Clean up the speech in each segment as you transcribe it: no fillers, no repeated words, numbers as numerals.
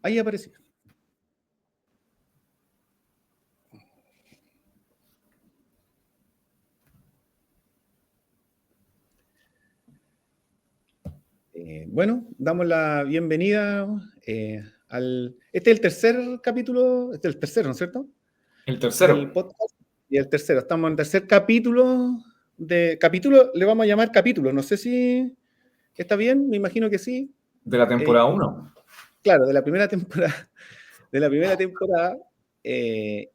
Ahí apareció. Bueno, damos la bienvenida al... Este es el tercer capítulo, este es el tercero, ¿no es cierto? El Del tercero. podcast. Y el tercero, estamos en el tercer capítulo de... Capítulo, le vamos a llamar capítulo, no sé si está bien, me imagino que sí. De la Eh, temporada 1. claro, de la primera temporada. De la primera temporada. Se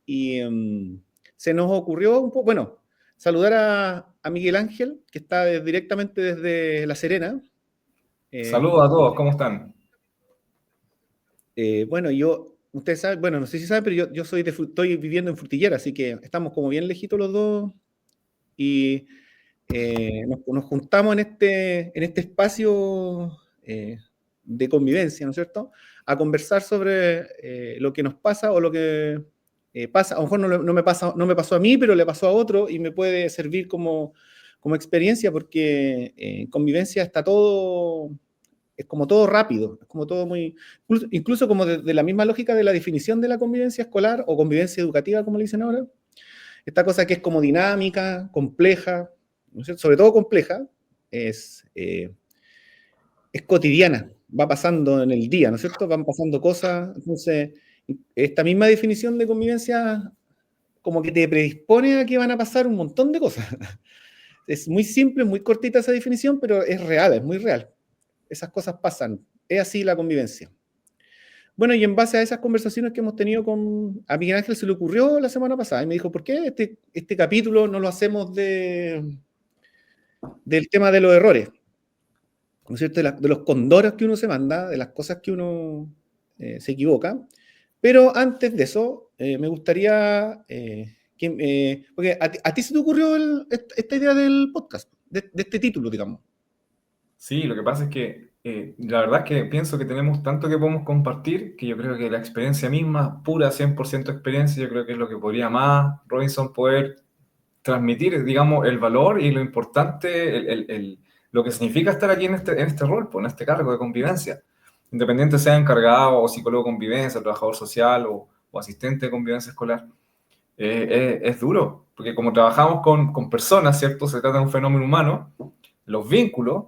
nos ocurrió un poco, bueno, saludar a Miguel Ángel, que está directamente desde La Serena. Eh, Saludos a todos, ¿cómo están? Bueno, ustedes saben, bueno, no sé si saben, pero yo soy estoy viviendo en Frutillara, así que estamos como bien lejitos los dos y nos juntamos en este espacio de convivencia, ¿no es cierto? A conversar sobre lo que nos pasa o lo que pasa. A lo mejor no me pasó a mí, pero le pasó a otro y me puede servir como experiencia porque en convivencia está todo es como todo rápido, es como todo muy, incluso como de la misma lógica de la definición de la convivencia escolar o convivencia educativa, como le dicen ahora, esta cosa que es como dinámica, compleja, ¿no es cierto? Sobre todo compleja, es cotidiana, va pasando en el día, ¿no es cierto? Van pasando cosas, entonces esta misma definición de convivencia como que te predispone a que van a pasar un montón de cosas. Es muy simple, muy cortita esa definición, pero es real, es muy real. Esas cosas pasan, es así la convivencia. Bueno, y en base a esas conversaciones que hemos tenido a Miguel Ángel se le ocurrió la semana pasada y me dijo, ¿por qué este capítulo no lo hacemos del tema de los errores? ¿No es cierto? De los condoros que uno se manda, de las cosas que uno se equivoca. Pero antes de eso, me gustaría porque a ti se te ocurrió esta idea del podcast, de este título, digamos. Sí, lo que pasa es que la verdad es que pienso que tenemos tanto que podemos compartir que yo creo que la experiencia misma, pura 100% experiencia, yo creo que es lo que podría más Robinson poder transmitir, digamos, el valor y lo importante, lo que significa estar aquí en este rol, pues, en este cargo de convivencia. Independiente sea encargado o psicólogo de convivencia, trabajador social o asistente de convivencia escolar. Es duro, porque como trabajamos con personas, ¿cierto? Se trata de un fenómeno humano, los vínculos,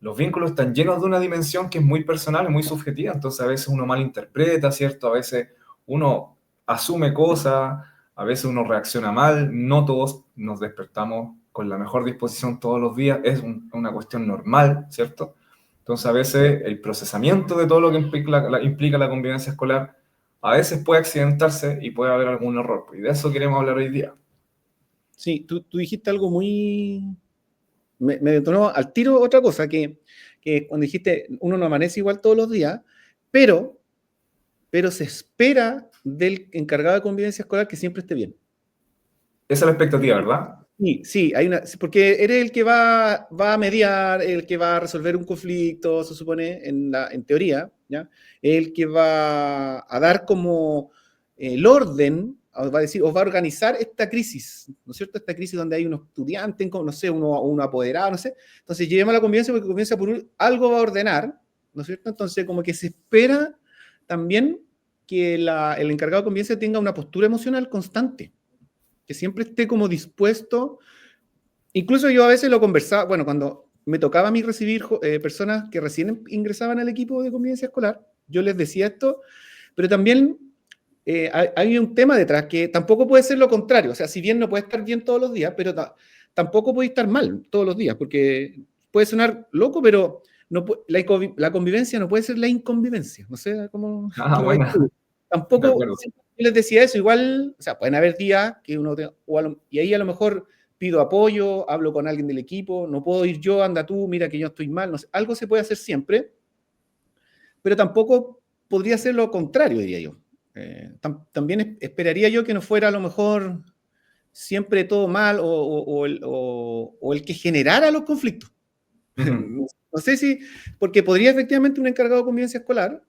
los vínculos están llenos de una dimensión que es muy personal y muy subjetiva, entonces a veces uno malinterpreta, ¿cierto? A veces uno asume cosas, a veces uno reacciona mal, no todos nos despertamos con la mejor disposición todos los días, es una cuestión normal, ¿cierto? Entonces a veces el procesamiento de todo lo que implica la convivencia escolar a veces puede accidentarse y puede haber algún error. Y de eso queremos hablar hoy día. Sí, tú dijiste algo muy... Me detonó al tiro otra cosa, que cuando dijiste, uno no amanece igual todos los días, pero, pero se espera del encargado de convivencia escolar que siempre esté bien. Esa es la expectativa, ¿verdad? Sí, sí, porque eres el que va a mediar, el que va a resolver un conflicto, se supone, en teoría, ¿ya? El que va a dar como el orden, o va a decir, o va a organizar esta crisis, ¿no es cierto? Esta crisis donde hay unos estudiantes, no sé, uno apoderado, no sé. Entonces, llevemos a la convivencia porque convivencia por algo va a ordenar, ¿no es cierto? Entonces, como que se espera también que el encargado de convivencia tenga una postura emocional constante, que siempre esté como dispuesto. Incluso yo a veces lo conversaba, bueno, cuando me tocaba a mí recibir personas que recién ingresaban al equipo de convivencia escolar, yo les decía esto, pero también hay un tema detrás que tampoco puede ser lo contrario, o sea, si bien no puede estar bien todos los días, pero tampoco puede estar mal todos los días, porque puede sonar loco, pero no, la convivencia no puede ser la inconvivencia, no sé cómo Ah, lo ves buena, tú. de Tampoco, acuerdo. yo les decía eso, igual, o sea, pueden haber días que y ahí a lo mejor pido apoyo, hablo con alguien del equipo, no puedo ir yo, anda tú, mira que yo estoy mal, no sé, algo se puede hacer siempre, pero tampoco podría ser lo contrario, diría yo. También esperaría yo que no fuera a lo mejor siempre todo mal o el que generara los conflictos. Ujú. No sé si, porque podría efectivamente un encargado de convivencia escolar,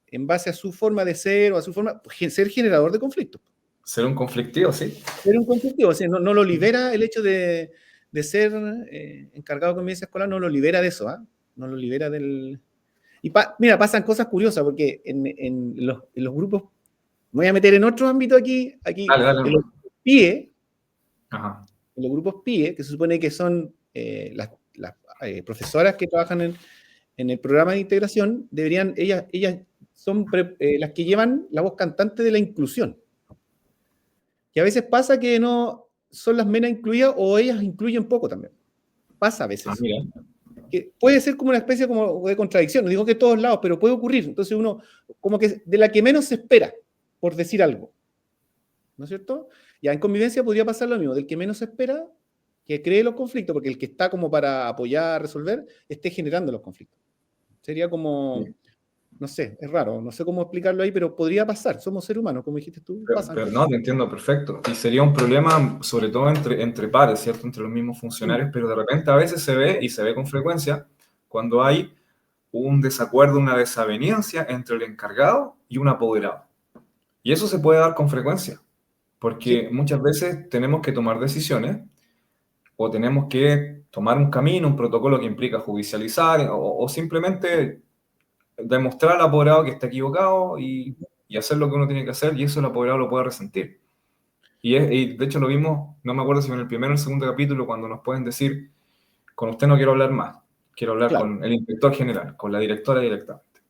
en base a su forma de ser o a su forma, ser generador de conflictos. Ser un conflictivo, sí. Ser un conflictivo, o sea, no lo libera el hecho de ser encargado de convivencia escolar, no lo libera de eso, ¿ah? No lo libera del... Y mira, pasan cosas curiosas, porque en los grupos, me voy a meter en otro ámbito aquí Dale, dale. en los PIE, Ajá. en los grupos PIE, que se supone que son las profesoras que trabajan en el programa de integración, ellas son las que llevan la voz cantante de la inclusión. Que a veces pasa que no son las menos incluidas o ellas incluyen poco también. Pasa a Ah, veces. mira. Que puede ser como una especie como de contradicción, no digo que en todos lados, pero puede ocurrir. Entonces uno, como que de la que menos se espera, por decir algo, ¿no es cierto? Ya en convivencia podría pasar lo mismo, del que menos se espera, que cree los conflictos, porque el que está como para apoyar, resolver, esté generando los conflictos. Sería como, Sí. no sé, es raro, no sé cómo explicarlo ahí, pero podría pasar, somos seres humanos, como dijiste tú, pasan Pero cosas. no, te entiendo perfecto. Y sería un problema, sobre todo entre pares, ¿cierto? Entre los mismos Mm, funcionarios, pero de repente a veces se ve, y se ve con frecuencia, cuando hay un desacuerdo, una desaveniencia entre el encargado y un apoderado. Y eso se puede dar con frecuencia, porque sí, muchas veces tenemos que tomar decisiones o tenemos que tomar un camino, un protocolo que implica judicializar o simplemente demostrar al apoderado que está equivocado y hacer lo que uno tiene que hacer y eso el apoderado lo puede resentir. Y de hecho lo vimos, no me acuerdo si en el primero o el segundo capítulo, cuando nos pueden decir, con usted no quiero hablar más, quiero hablar claro. con el inspector general, con la directora directamente.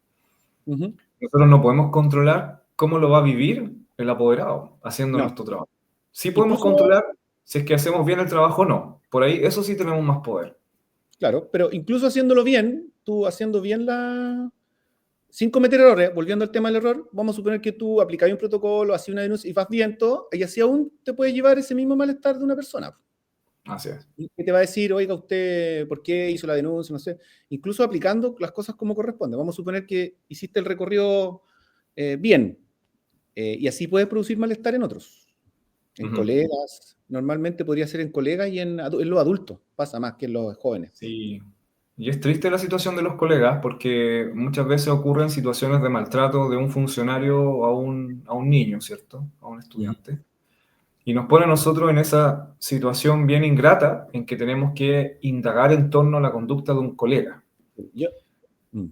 Ujú. Nosotros no podemos controlar cómo lo va a vivir el apoderado haciendo No, nuestro trabajo. Sí podemos incluso, controlar si es que hacemos bien el trabajo o no. Por ahí, eso sí tenemos más poder. claro, pero incluso haciéndolo bien, tú haciendo bien sin cometer errores, volviendo al tema del error, vamos a suponer que tú aplicas un protocolo, haces una denuncia y vas bien todo, y así aún te puede llevar ese mismo malestar de una persona. Así es. Que te va a decir, oiga, usted, ¿por qué hizo la denuncia? No sé. Incluso aplicando las cosas como corresponde. Vamos a suponer que hiciste el recorrido bien, y así puedes producir malestar en otros, en Ujú. colegas. Normalmente podría ser en colegas y en los adultos, pasa más que en los jóvenes. Sí. Y es triste la situación de los colegas porque muchas veces ocurren situaciones de maltrato de un funcionario a un niño, ¿cierto? A un Ujú. estudiante. Y nos pone a nosotros en esa situación bien ingrata en que tenemos que indagar en torno a la conducta de un colega. Yo, mm. Y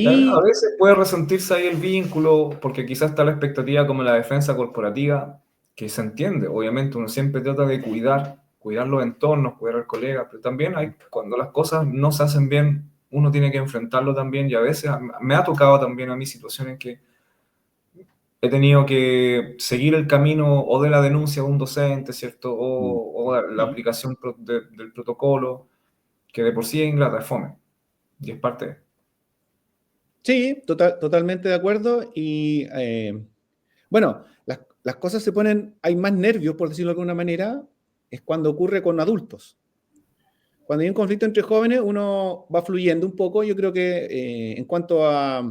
a Ahí, veces puede resentirse ahí el vínculo, porque quizás está la expectativa como la defensa corporativa, que se entiende. Obviamente uno siempre trata de cuidar los entornos, cuidar al colega, pero también hay, cuando las cosas no se hacen bien, uno tiene que enfrentarlo también y a veces me ha tocado también a mí situaciones que he tenido que seguir el camino o de la denuncia de un docente, ¿cierto? mm, O la sí, aplicación del protocolo, que de por sí es ingrata, es fome, y es parte de... sí, totalmente de acuerdo. Y bueno, las cosas se ponen, hay más nervios, por decirlo de alguna manera, es cuando ocurre con adultos. Cuando hay un conflicto entre jóvenes, uno va fluyendo un poco, yo creo que en cuanto a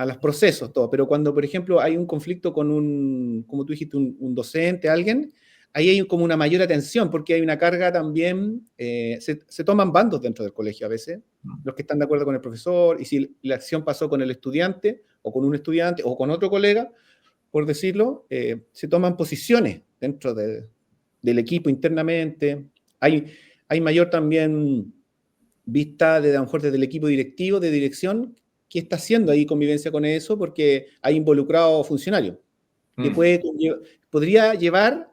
los procesos, todo. Pero cuando, por ejemplo, hay un conflicto con como tú dijiste, un docente, alguien, ahí hay como una mayor atención, porque hay una carga también, se toman bandos dentro del colegio a veces, los que están de acuerdo con el profesor, y si la acción pasó con el estudiante, o con un estudiante, o con otro colega, por decirlo, se toman posiciones dentro del equipo internamente. Hay mayor también vista a lo mejor desde el equipo directivo, de dirección, qué está haciendo ahí convivencia con eso, porque hay involucrado funcionarios, que Mm, podría llevar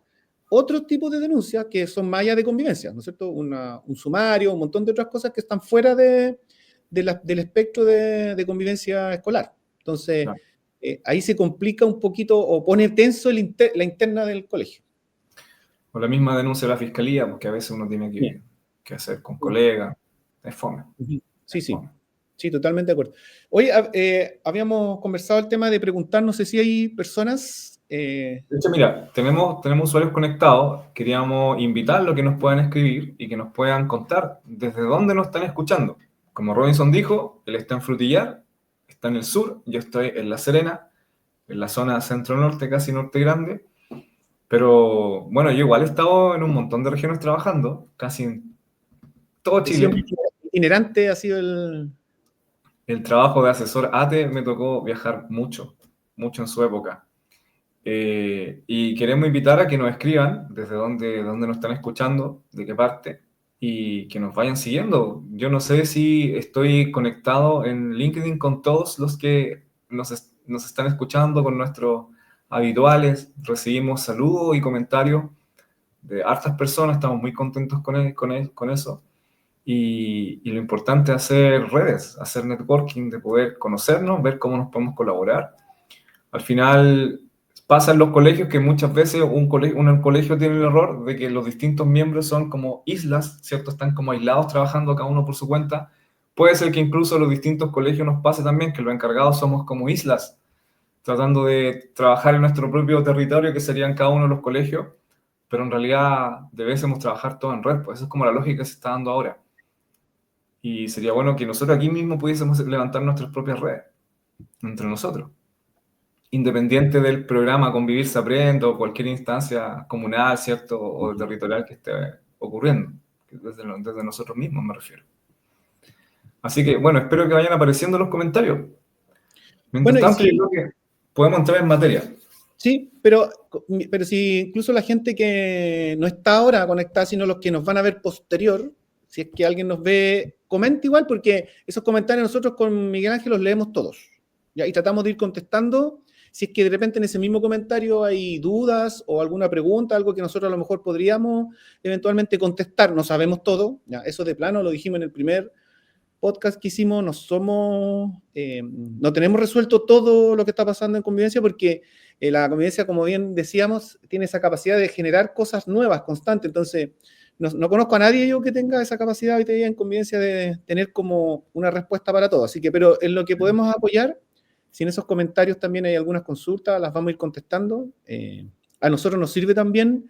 otros tipos de denuncias que son más allá de convivencia, ¿no es cierto? Un sumario, un montón de otras cosas que están fuera del espectro de convivencia escolar. Entonces, claro. ahí se complica un poquito o pone tenso la interna del colegio. O la misma denuncia de la fiscalía, porque a veces uno tiene Bien. que hacer con colegas. Es fome, Sí, es sí, fome. sí, totalmente de acuerdo. Hoy habíamos conversado el tema de preguntar, no sé si hay personas. De hecho, mira, tenemos usuarios conectados. Queríamos invitarlos a que nos puedan escribir y que nos puedan contar desde dónde nos están escuchando. Como Robinson dijo, él está en Frutillar, está en el sur, yo estoy en La Serena, en la zona centro-norte, casi norte grande. Pero bueno, yo igual he estado en un montón de regiones trabajando, casi en todo He sido Chile. itinerante, ha sido el. El trabajo de asesor ATE me tocó viajar mucho, mucho en su época. Y queremos invitar a que nos escriban desde dónde nos están escuchando, de qué parte, y que nos vayan siguiendo. Yo no sé si estoy conectado en LinkedIn con todos los que nos están escuchando, con nuestros habituales. Recibimos saludos y comentarios de hartas personas, estamos muy contentos con eso. Y lo importante es hacer redes, hacer networking, de poder conocernos, ver cómo nos podemos colaborar. Al final pasa en los colegios que muchas veces un colegio tiene el error de que los distintos miembros son como islas, ¿cierto? Están como aislados trabajando cada uno por su cuenta. Puede ser que incluso en los distintos colegios nos pase también que los encargados somos como islas, tratando de trabajar en nuestro propio territorio, que serían cada uno de los colegios, pero en realidad debiésemos trabajar todo en red, pues eso es como la lógica que se está dando ahora. Y sería bueno que nosotros aquí mismo pudiésemos levantar nuestras propias redes, entre nosotros, independiente del programa Convivir se aprende o cualquier instancia comunal, ¿cierto? O territorial que esté ocurriendo, desde nosotros mismos me refiero. Así que, bueno, espero que vayan apareciendo los comentarios. Mientras Bueno, y tanto, yo sí, creo que podemos entrar en materia. sí, pero si incluso la gente que no está ahora conectada, sino los que nos van a ver posterior, si es que alguien nos ve, comenta igual, porque esos comentarios nosotros con Miguel Ángel los leemos todos, ¿ya? Y tratamos de ir contestando. Si es que de repente en ese mismo comentario hay dudas o alguna pregunta, algo que nosotros a lo mejor podríamos eventualmente contestar, no sabemos todo, ¿ya? Eso de plano lo dijimos en el primer podcast que hicimos, no tenemos resuelto todo lo que está pasando en convivencia porque la convivencia, como bien decíamos, tiene esa capacidad de generar cosas nuevas, constantes. Entonces, no conozco a nadie yo que tenga esa capacidad hoy día en convivencia de tener como una respuesta para todo. Así que, pero en lo que podemos apoyar, si en esos comentarios también hay algunas consultas, las vamos a ir contestando. A nosotros nos sirve también.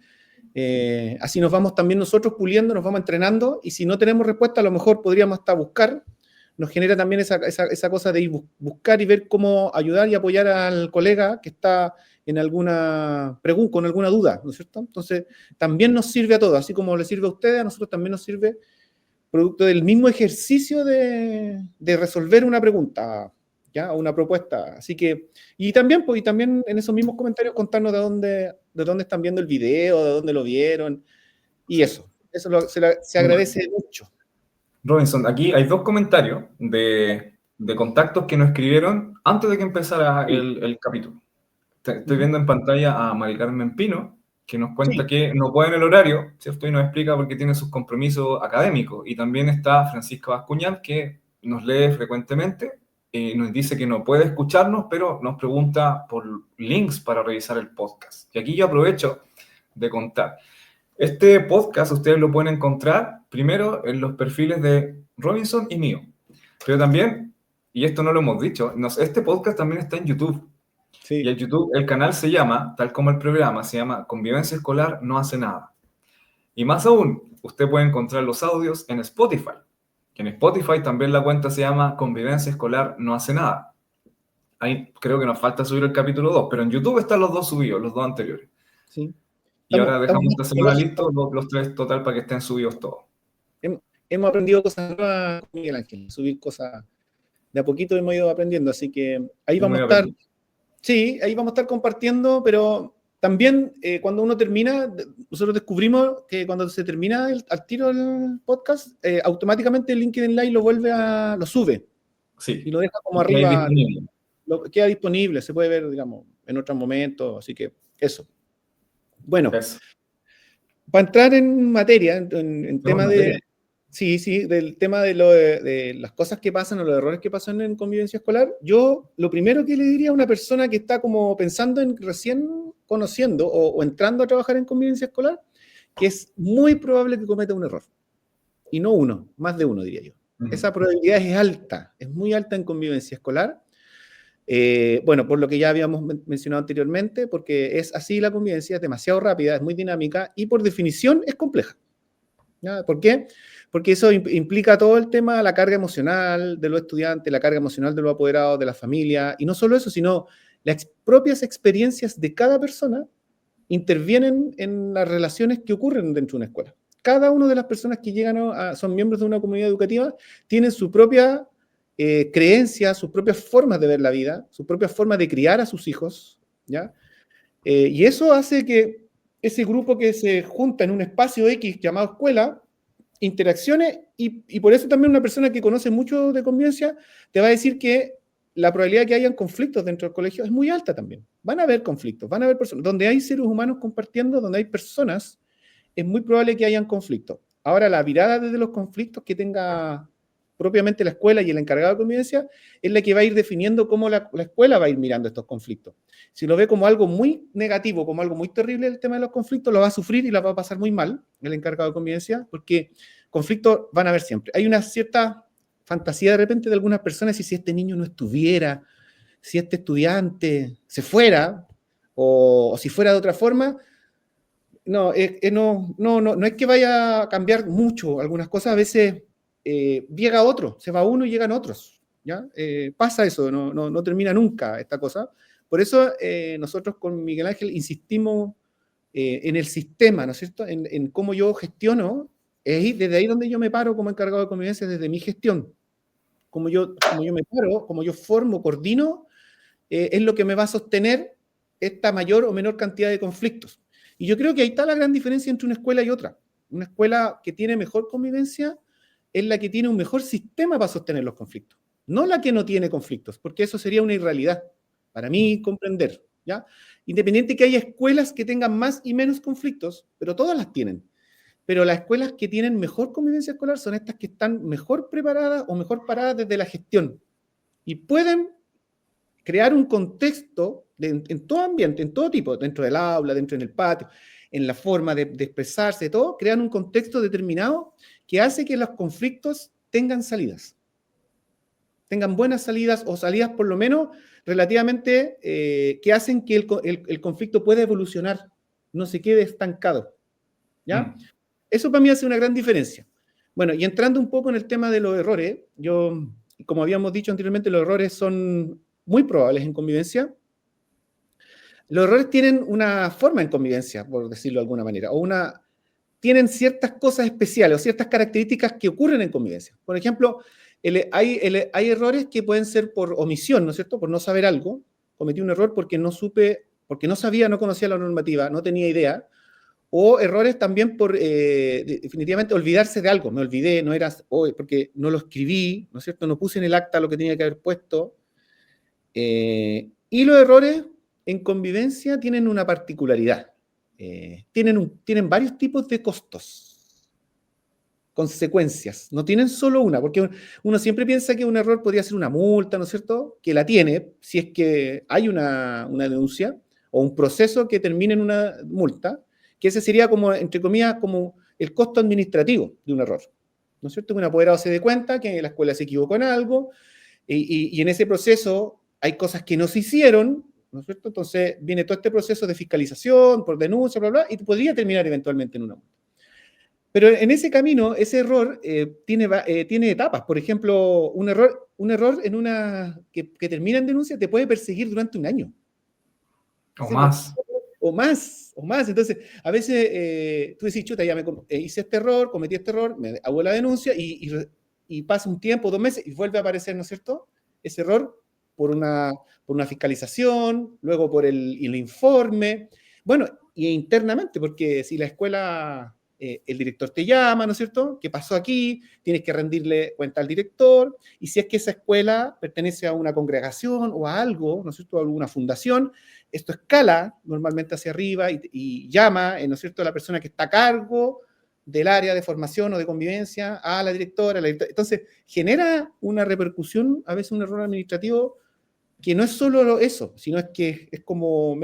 Así nos vamos también nosotros puliendo, nos vamos entrenando, y si no tenemos respuesta, a lo mejor podríamos hasta buscar. Nos genera también esa cosa de ir buscar y ver cómo ayudar y apoyar al colega que está en alguna pregunta, con alguna duda, ¿no es cierto? Entonces, también nos sirve a todos, así como les sirve a ustedes, a nosotros también nos sirve, producto del mismo ejercicio de resolver una pregunta, ¿ya? O una propuesta. Así que, y también en esos mismos comentarios contarnos de dónde están viendo el video, de dónde lo vieron, y se agradece mucho. Robinson, aquí hay dos comentarios de contactos que nos escribieron antes de que empezara Sí. el capítulo. Estoy viendo en pantalla a Mari Carmen Pino, que nos cuenta Sí. que no puede en el horario, ¿cierto? Y nos explica por qué tiene sus compromisos académicos. Y también está Francisca Bascuñán, que nos lee frecuentemente y nos dice que no puede escucharnos, pero nos pregunta por links para revisar el podcast. Y aquí yo aprovecho de contar. Este podcast ustedes lo pueden encontrar primero en los perfiles de Robinson y mío. Pero también, y esto no lo hemos dicho, este podcast también está en YouTube. Y Sí. el YouTube, el canal se llama, tal como el programa, se llama Convivencia Escolar No Hace Nada. Y más aún, usted puede encontrar los audios en Spotify. En Spotify también la cuenta se llama Convivencia Escolar No Hace Nada. Ahí creo que nos falta subir el capítulo 2, pero en YouTube están los dos subidos, los dos anteriores. Sí. Y ahora Estamos dejamos más esta semana tecnológicos. listos los tres total para que estén subidos todos. Hemos aprendido cosas nuevas con Miguel Ángel, subir cosas de a poquito hemos ido aprendiendo, así que ahí Hemos vamos a ido estar. aprendiendo. Sí, ahí vamos a estar compartiendo, pero también cuando uno termina, nosotros descubrimos que cuando se termina al tiro el podcast, automáticamente el LinkedIn Live lo sube Sí, y lo deja como y que hay arriba, disponible. queda disponible, se puede ver, digamos, en otros momentos, así que eso. Bueno, Eso. para entrar en materia, en tema Materia. sí, del tema de las cosas que pasan o los errores que pasan en convivencia escolar, yo lo primero que le diría a una persona que está como pensando en recién conociendo o entrando a trabajar en convivencia escolar, que es muy probable que cometa un error. Y no uno, más de uno, diría yo. Esa probabilidad es alta, es muy alta en convivencia escolar. Bueno, por lo que ya habíamos mencionado anteriormente, porque es así la convivencia, es demasiado rápida, es muy dinámica y por definición es compleja. ¿Ya? ¿Por qué? Porque eso implica todo el tema, la carga emocional de los estudiantes, la carga emocional de los apoderados, de la familia, y no solo eso, sino las propias experiencias de cada persona intervienen en las relaciones que ocurren dentro de una escuela. Cada una de las personas que llegan son miembros de una comunidad educativa, tienen su propia creencia, sus propias formas de ver la vida, sus propias formas de criar a sus hijos, ¿ya? Y eso hace que ese grupo que se junta en un espacio X llamado escuela interacciones, y por eso también una persona que conoce mucho de convivencia te va a decir que la probabilidad de que hayan conflictos dentro del colegio es muy alta también. Van a haber conflictos, van a haber personas. Donde hay seres humanos compartiendo, donde hay personas, es muy probable que hayan conflictos. Ahora, la mirada desde los conflictos que tenga propiamente la escuela y el encargado de convivencia es la que va a ir definiendo cómo la escuela va a ir mirando estos conflictos. Si lo ve como algo muy negativo, como algo muy terrible el tema de los conflictos, lo va a sufrir y la va a pasar muy mal el encargado de convivencia, porque conflictos van a haber siempre. Hay una cierta fantasía de repente de algunas personas, y si este niño no estuviera, si este estudiante se fuera, o si fuera de otra forma, no, no es que vaya a cambiar mucho algunas cosas, a veces llega otro, se va uno y llegan otros, ¿ya? Pasa eso, no termina nunca esta cosa. Por eso nosotros con Miguel Ángel insistimos en el sistema, ¿no es cierto? En cómo yo gestiono, desde ahí donde yo me paro como encargado de convivencia, desde mi gestión. Como yo me paro, como yo formo, coordino, es lo que me va a sostener esta mayor o menor cantidad de conflictos. Y yo creo que ahí está la gran diferencia entre una escuela y otra. Una escuela que tiene mejor convivencia es la que tiene un mejor sistema para sostener los conflictos, no la que no tiene conflictos, porque eso sería una irrealidad para mí comprender, ¿ya? Independiente que haya escuelas que tengan más y menos conflictos, pero todas las tienen. Pero las escuelas que tienen mejor convivencia escolar son estas que están mejor preparadas o mejor paradas desde la gestión y pueden crear un contexto en todo ambiente, en todo tipo, dentro del aula, dentro del patio, en la forma de expresarse, de todo, crean un contexto determinado que hace que los conflictos tengan salidas, tengan buenas salidas o salidas por lo menos relativamente que hacen que el conflicto pueda evolucionar, no se quede estancado, ¿ya? Eso para mí hace una gran diferencia. Bueno, y entrando un poco en el tema de los errores, yo, como habíamos dicho anteriormente, los errores son muy probables en convivencia. Los errores tienen una forma en convivencia, por decirlo de alguna manera, tienen ciertas cosas especiales o ciertas características que ocurren en convivencia. Por ejemplo, hay errores que pueden ser por omisión, ¿no es cierto? Por no saber algo. Cometí un error porque no supe, porque no sabía, no conocía la normativa, no tenía idea. O errores también por definitivamente olvidarse de algo. Me olvidé, no era hoy, porque no lo escribí, ¿no es cierto? No puse en el acta lo que tenía que haber puesto. Y los errores en convivencia tienen una particularidad. Tienen varios tipos de costos, consecuencias. No tienen solo una, porque uno siempre piensa que un error podría ser una multa, ¿no es cierto? Que la tiene, si es que hay una denuncia o un proceso que termine en una multa, que ese sería como, entre comillas, como el costo administrativo de un error. ¿No es cierto? Que un apoderado se dé cuenta que la escuela se equivocó en algo y en ese proceso hay cosas que no se hicieron, ¿no es cierto? Entonces viene todo este proceso de fiscalización, por denuncia, bla, bla, y podría terminar eventualmente en una multa. Pero en ese camino, ese error tiene etapas. Por ejemplo, un error en que termina en denuncia te puede perseguir durante un año. O más. O más. Entonces, a veces tú decís, chuta, ya hice este error, cometí este error, me hago la denuncia y pasa un tiempo, 2 meses, y vuelve a aparecer, ¿no es cierto? Ese error por una fiscalización, luego por el informe. Bueno, y internamente, porque si la escuela, el director te llama, ¿no es cierto? ¿Qué pasó aquí? Tienes que rendirle cuenta al director, y si es que esa escuela pertenece a una congregación o a algo, ¿no es cierto? A alguna fundación, esto escala normalmente hacia arriba y llama, ¿no es cierto?, a la persona que está a cargo del área de formación o de convivencia, a la directora. Entonces, genera una repercusión, a veces un error administrativo, que no es solo eso, sino es que es como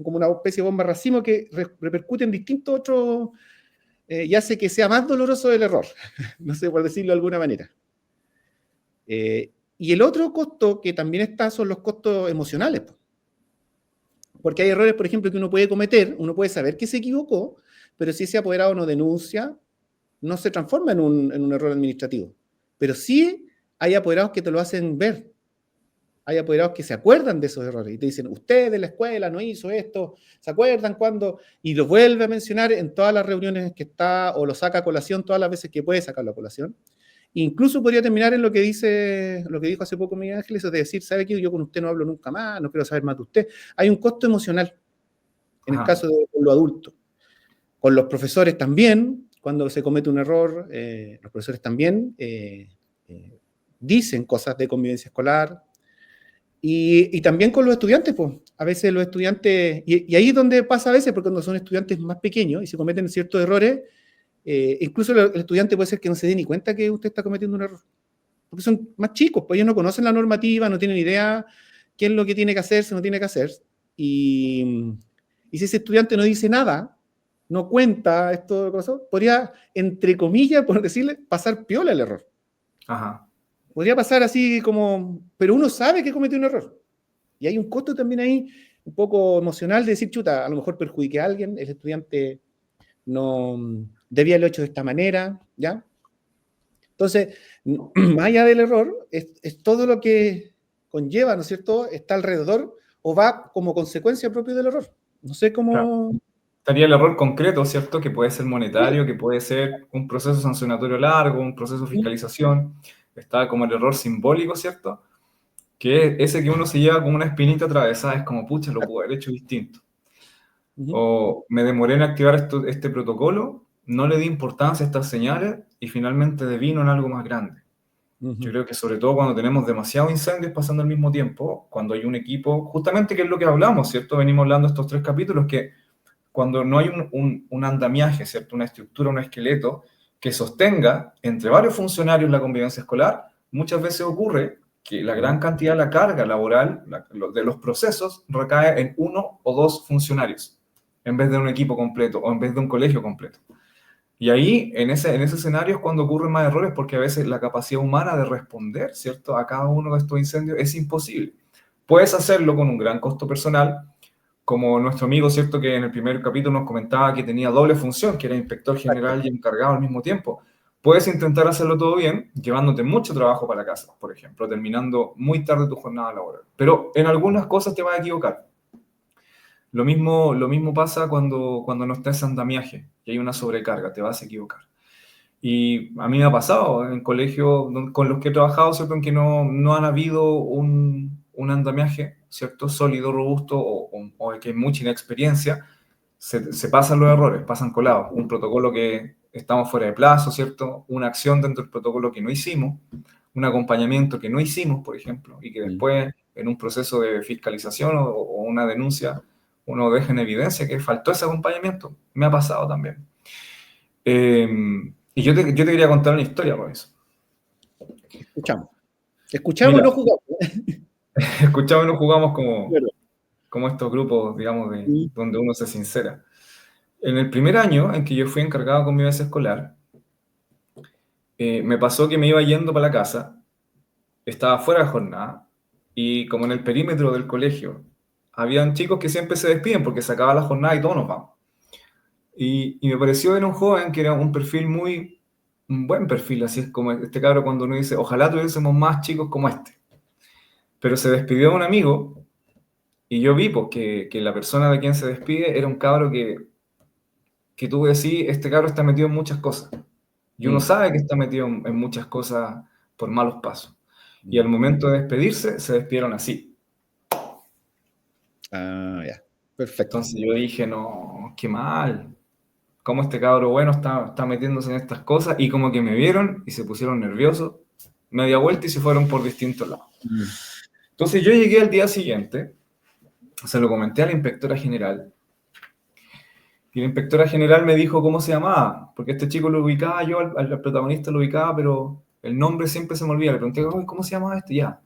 como una especie de bomba racimo que repercute en distintos otros, y hace que sea más doloroso el error, no sé, por decirlo de alguna manera. Y el otro costo que también está son los costos emocionales, porque hay errores, por ejemplo, que uno puede cometer, uno puede saber que se equivocó, pero si ese apoderado no denuncia, no se transforma en un error administrativo. Pero sí hay apoderados que te lo hacen ver. Hay apoderados que se acuerdan de esos errores y te dicen, usted de la escuela no hizo esto, ¿se acuerdan cuando? Y lo vuelve a mencionar en todas las reuniones que está, o lo saca a colación todas las veces que puede sacarlo a colación. Incluso podría terminar en lo que dijo hace poco Miguel Ángel, eso de decir, ¿sabe qué? Yo con usted no hablo nunca más, no quiero saber más de usted. Hay un costo emocional en el caso de los adultos. Con los profesores también, cuando se comete un error, los profesores también dicen cosas de convivencia escolar, y también con los estudiantes, pues. A veces los estudiantes, y ahí es donde pasa a veces, porque cuando son estudiantes más pequeños y se cometen ciertos errores, incluso el estudiante puede ser que no se dé ni cuenta que usted está cometiendo un error, porque son más chicos, pues ellos no conocen la normativa, no tienen idea qué es lo que tiene que hacerse, no tiene que hacer, y, y si ese estudiante no dice nada, no cuenta esto, podría, entre comillas, por decirle, pasar piola el error. Ajá. Podría pasar así como, pero uno sabe que cometió un error. Y hay un costo también ahí, un poco emocional, de decir, chuta, a lo mejor perjudiqué a alguien, el estudiante no debía haberlo hecho de esta manera, ¿ya? Entonces, más allá del error, es todo lo que conlleva, ¿no es cierto?, está alrededor o va como consecuencia propia del error. No sé Claro. cómo... Estaría el error concreto, ¿cierto? Que puede ser monetario, que puede ser un proceso sancionatorio largo, un proceso de fiscalización. Está como el error simbólico, ¿cierto? Que es ese que uno se lleva como una espinita atravesada, es como, pucha, lo puedo haber hecho distinto. O me demoré en activar este protocolo, no le di importancia a estas señales y finalmente devino en algo más grande. Yo creo que sobre todo cuando tenemos demasiados incendios pasando al mismo tiempo, cuando hay un equipo, justamente que es lo que hablamos, ¿cierto? Venimos hablando estos 3 capítulos, que cuando no hay un andamiaje, ¿cierto? Una estructura, un esqueleto que sostenga entre varios funcionarios la convivencia escolar, muchas veces ocurre que la gran cantidad de la carga laboral de los procesos recae en 1 o 2 funcionarios, en vez de un equipo completo o en vez de un colegio completo. Y ahí, en ese escenario, es cuando ocurren más errores, porque a veces la capacidad humana de responder, ¿cierto?, a cada uno de estos incendios es imposible. Puedes hacerlo con un gran costo personal, como nuestro amigo, ¿cierto?, que en el primer capítulo nos comentaba que tenía doble función, que era inspector general y encargado al mismo tiempo. Puedes intentar hacerlo todo bien, llevándote mucho trabajo para la casa, por ejemplo, terminando muy tarde tu jornada laboral. Pero en algunas cosas te vas a equivocar. Lo mismo pasa cuando no está ese andamiaje y hay una sobrecarga, te vas a equivocar. Y a mí me ha pasado en colegios con los que he trabajado, ¿cierto?, en que no han habido un andamiaje, ¿cierto?, sólido, robusto, o que hay mucha inexperiencia, se pasan los errores, pasan colados. Un protocolo que estamos fuera de plazo, ¿cierto?, una acción dentro del protocolo que no hicimos, un acompañamiento que no hicimos, por ejemplo, y que después en un proceso de fiscalización o una denuncia uno deja en evidencia que faltó ese acompañamiento. Me ha pasado también. Y yo te quería contar una historia, Robinson. Escuchamos. Escuchamos y Mira, no jugamos. escuchamos y nos jugamos como estos grupos, digamos, donde uno se sincera. En el primer año en que yo fui encargado con mi convivencia escolar, me pasó que me iba yendo para la casa, estaba fuera de jornada, y como en el perímetro del colegio, habían chicos que siempre se despiden porque se acaba la jornada y todos nos vamos. Y me pareció ver un joven que era un buen perfil, así es como este cabro cuando uno dice, ojalá tuviésemos más chicos como este. Pero se despidió de un amigo y yo vi pues, que la persona de quien se despide era un cabro que tú decís, este cabro está metido en muchas cosas. Y uno sabe que está metido en muchas cosas por malos pasos. Y al momento de despedirse, se despidieron así. Ah, ya. Perfecto. Entonces yo dije, no, qué mal. Cómo este cabro bueno está metiéndose en estas cosas, y como que me vieron y se pusieron nerviosos, media vuelta y se fueron por distintos lados. Entonces yo llegué al día siguiente, se lo comenté a la inspectora general, y la inspectora general me dijo cómo se llamaba, porque este chico lo ubicaba, yo al protagonista lo ubicaba, pero el nombre siempre se me olvida. Le pregunté, ¿cómo se llamaba este? Ya.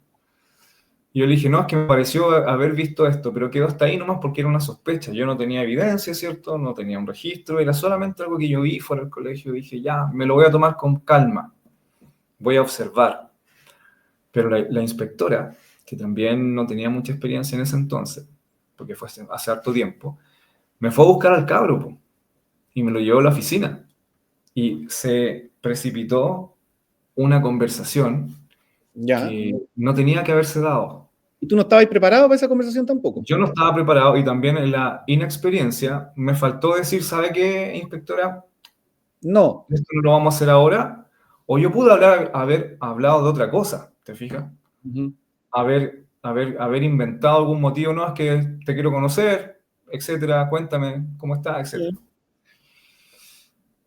Y yo le dije, no, es que me pareció haber visto esto, pero quedó hasta ahí nomás porque era una sospecha. Yo no tenía evidencia, ¿cierto? No tenía un registro, era solamente algo que yo vi fuera del colegio. Dije, ya, me lo voy a tomar con calma, voy a observar. Pero la inspectora, que también no tenía mucha experiencia en ese entonces, porque fue hace harto tiempo, me fue a buscar al cabro, po, y me lo llevó a la oficina. Y se precipitó una conversación Ya. que no tenía que haberse dado. ¿Y tú no estabas preparado para esa conversación tampoco? Yo no estaba preparado, y también en la inexperiencia me faltó decir, ¿sabe qué, inspectora? No. Esto no lo vamos a hacer ahora. O yo pude haber hablado de otra cosa, ¿te fijas? Haber inventado algún motivo, no, es que te quiero conocer, etcétera, cuéntame cómo estás, etcétera.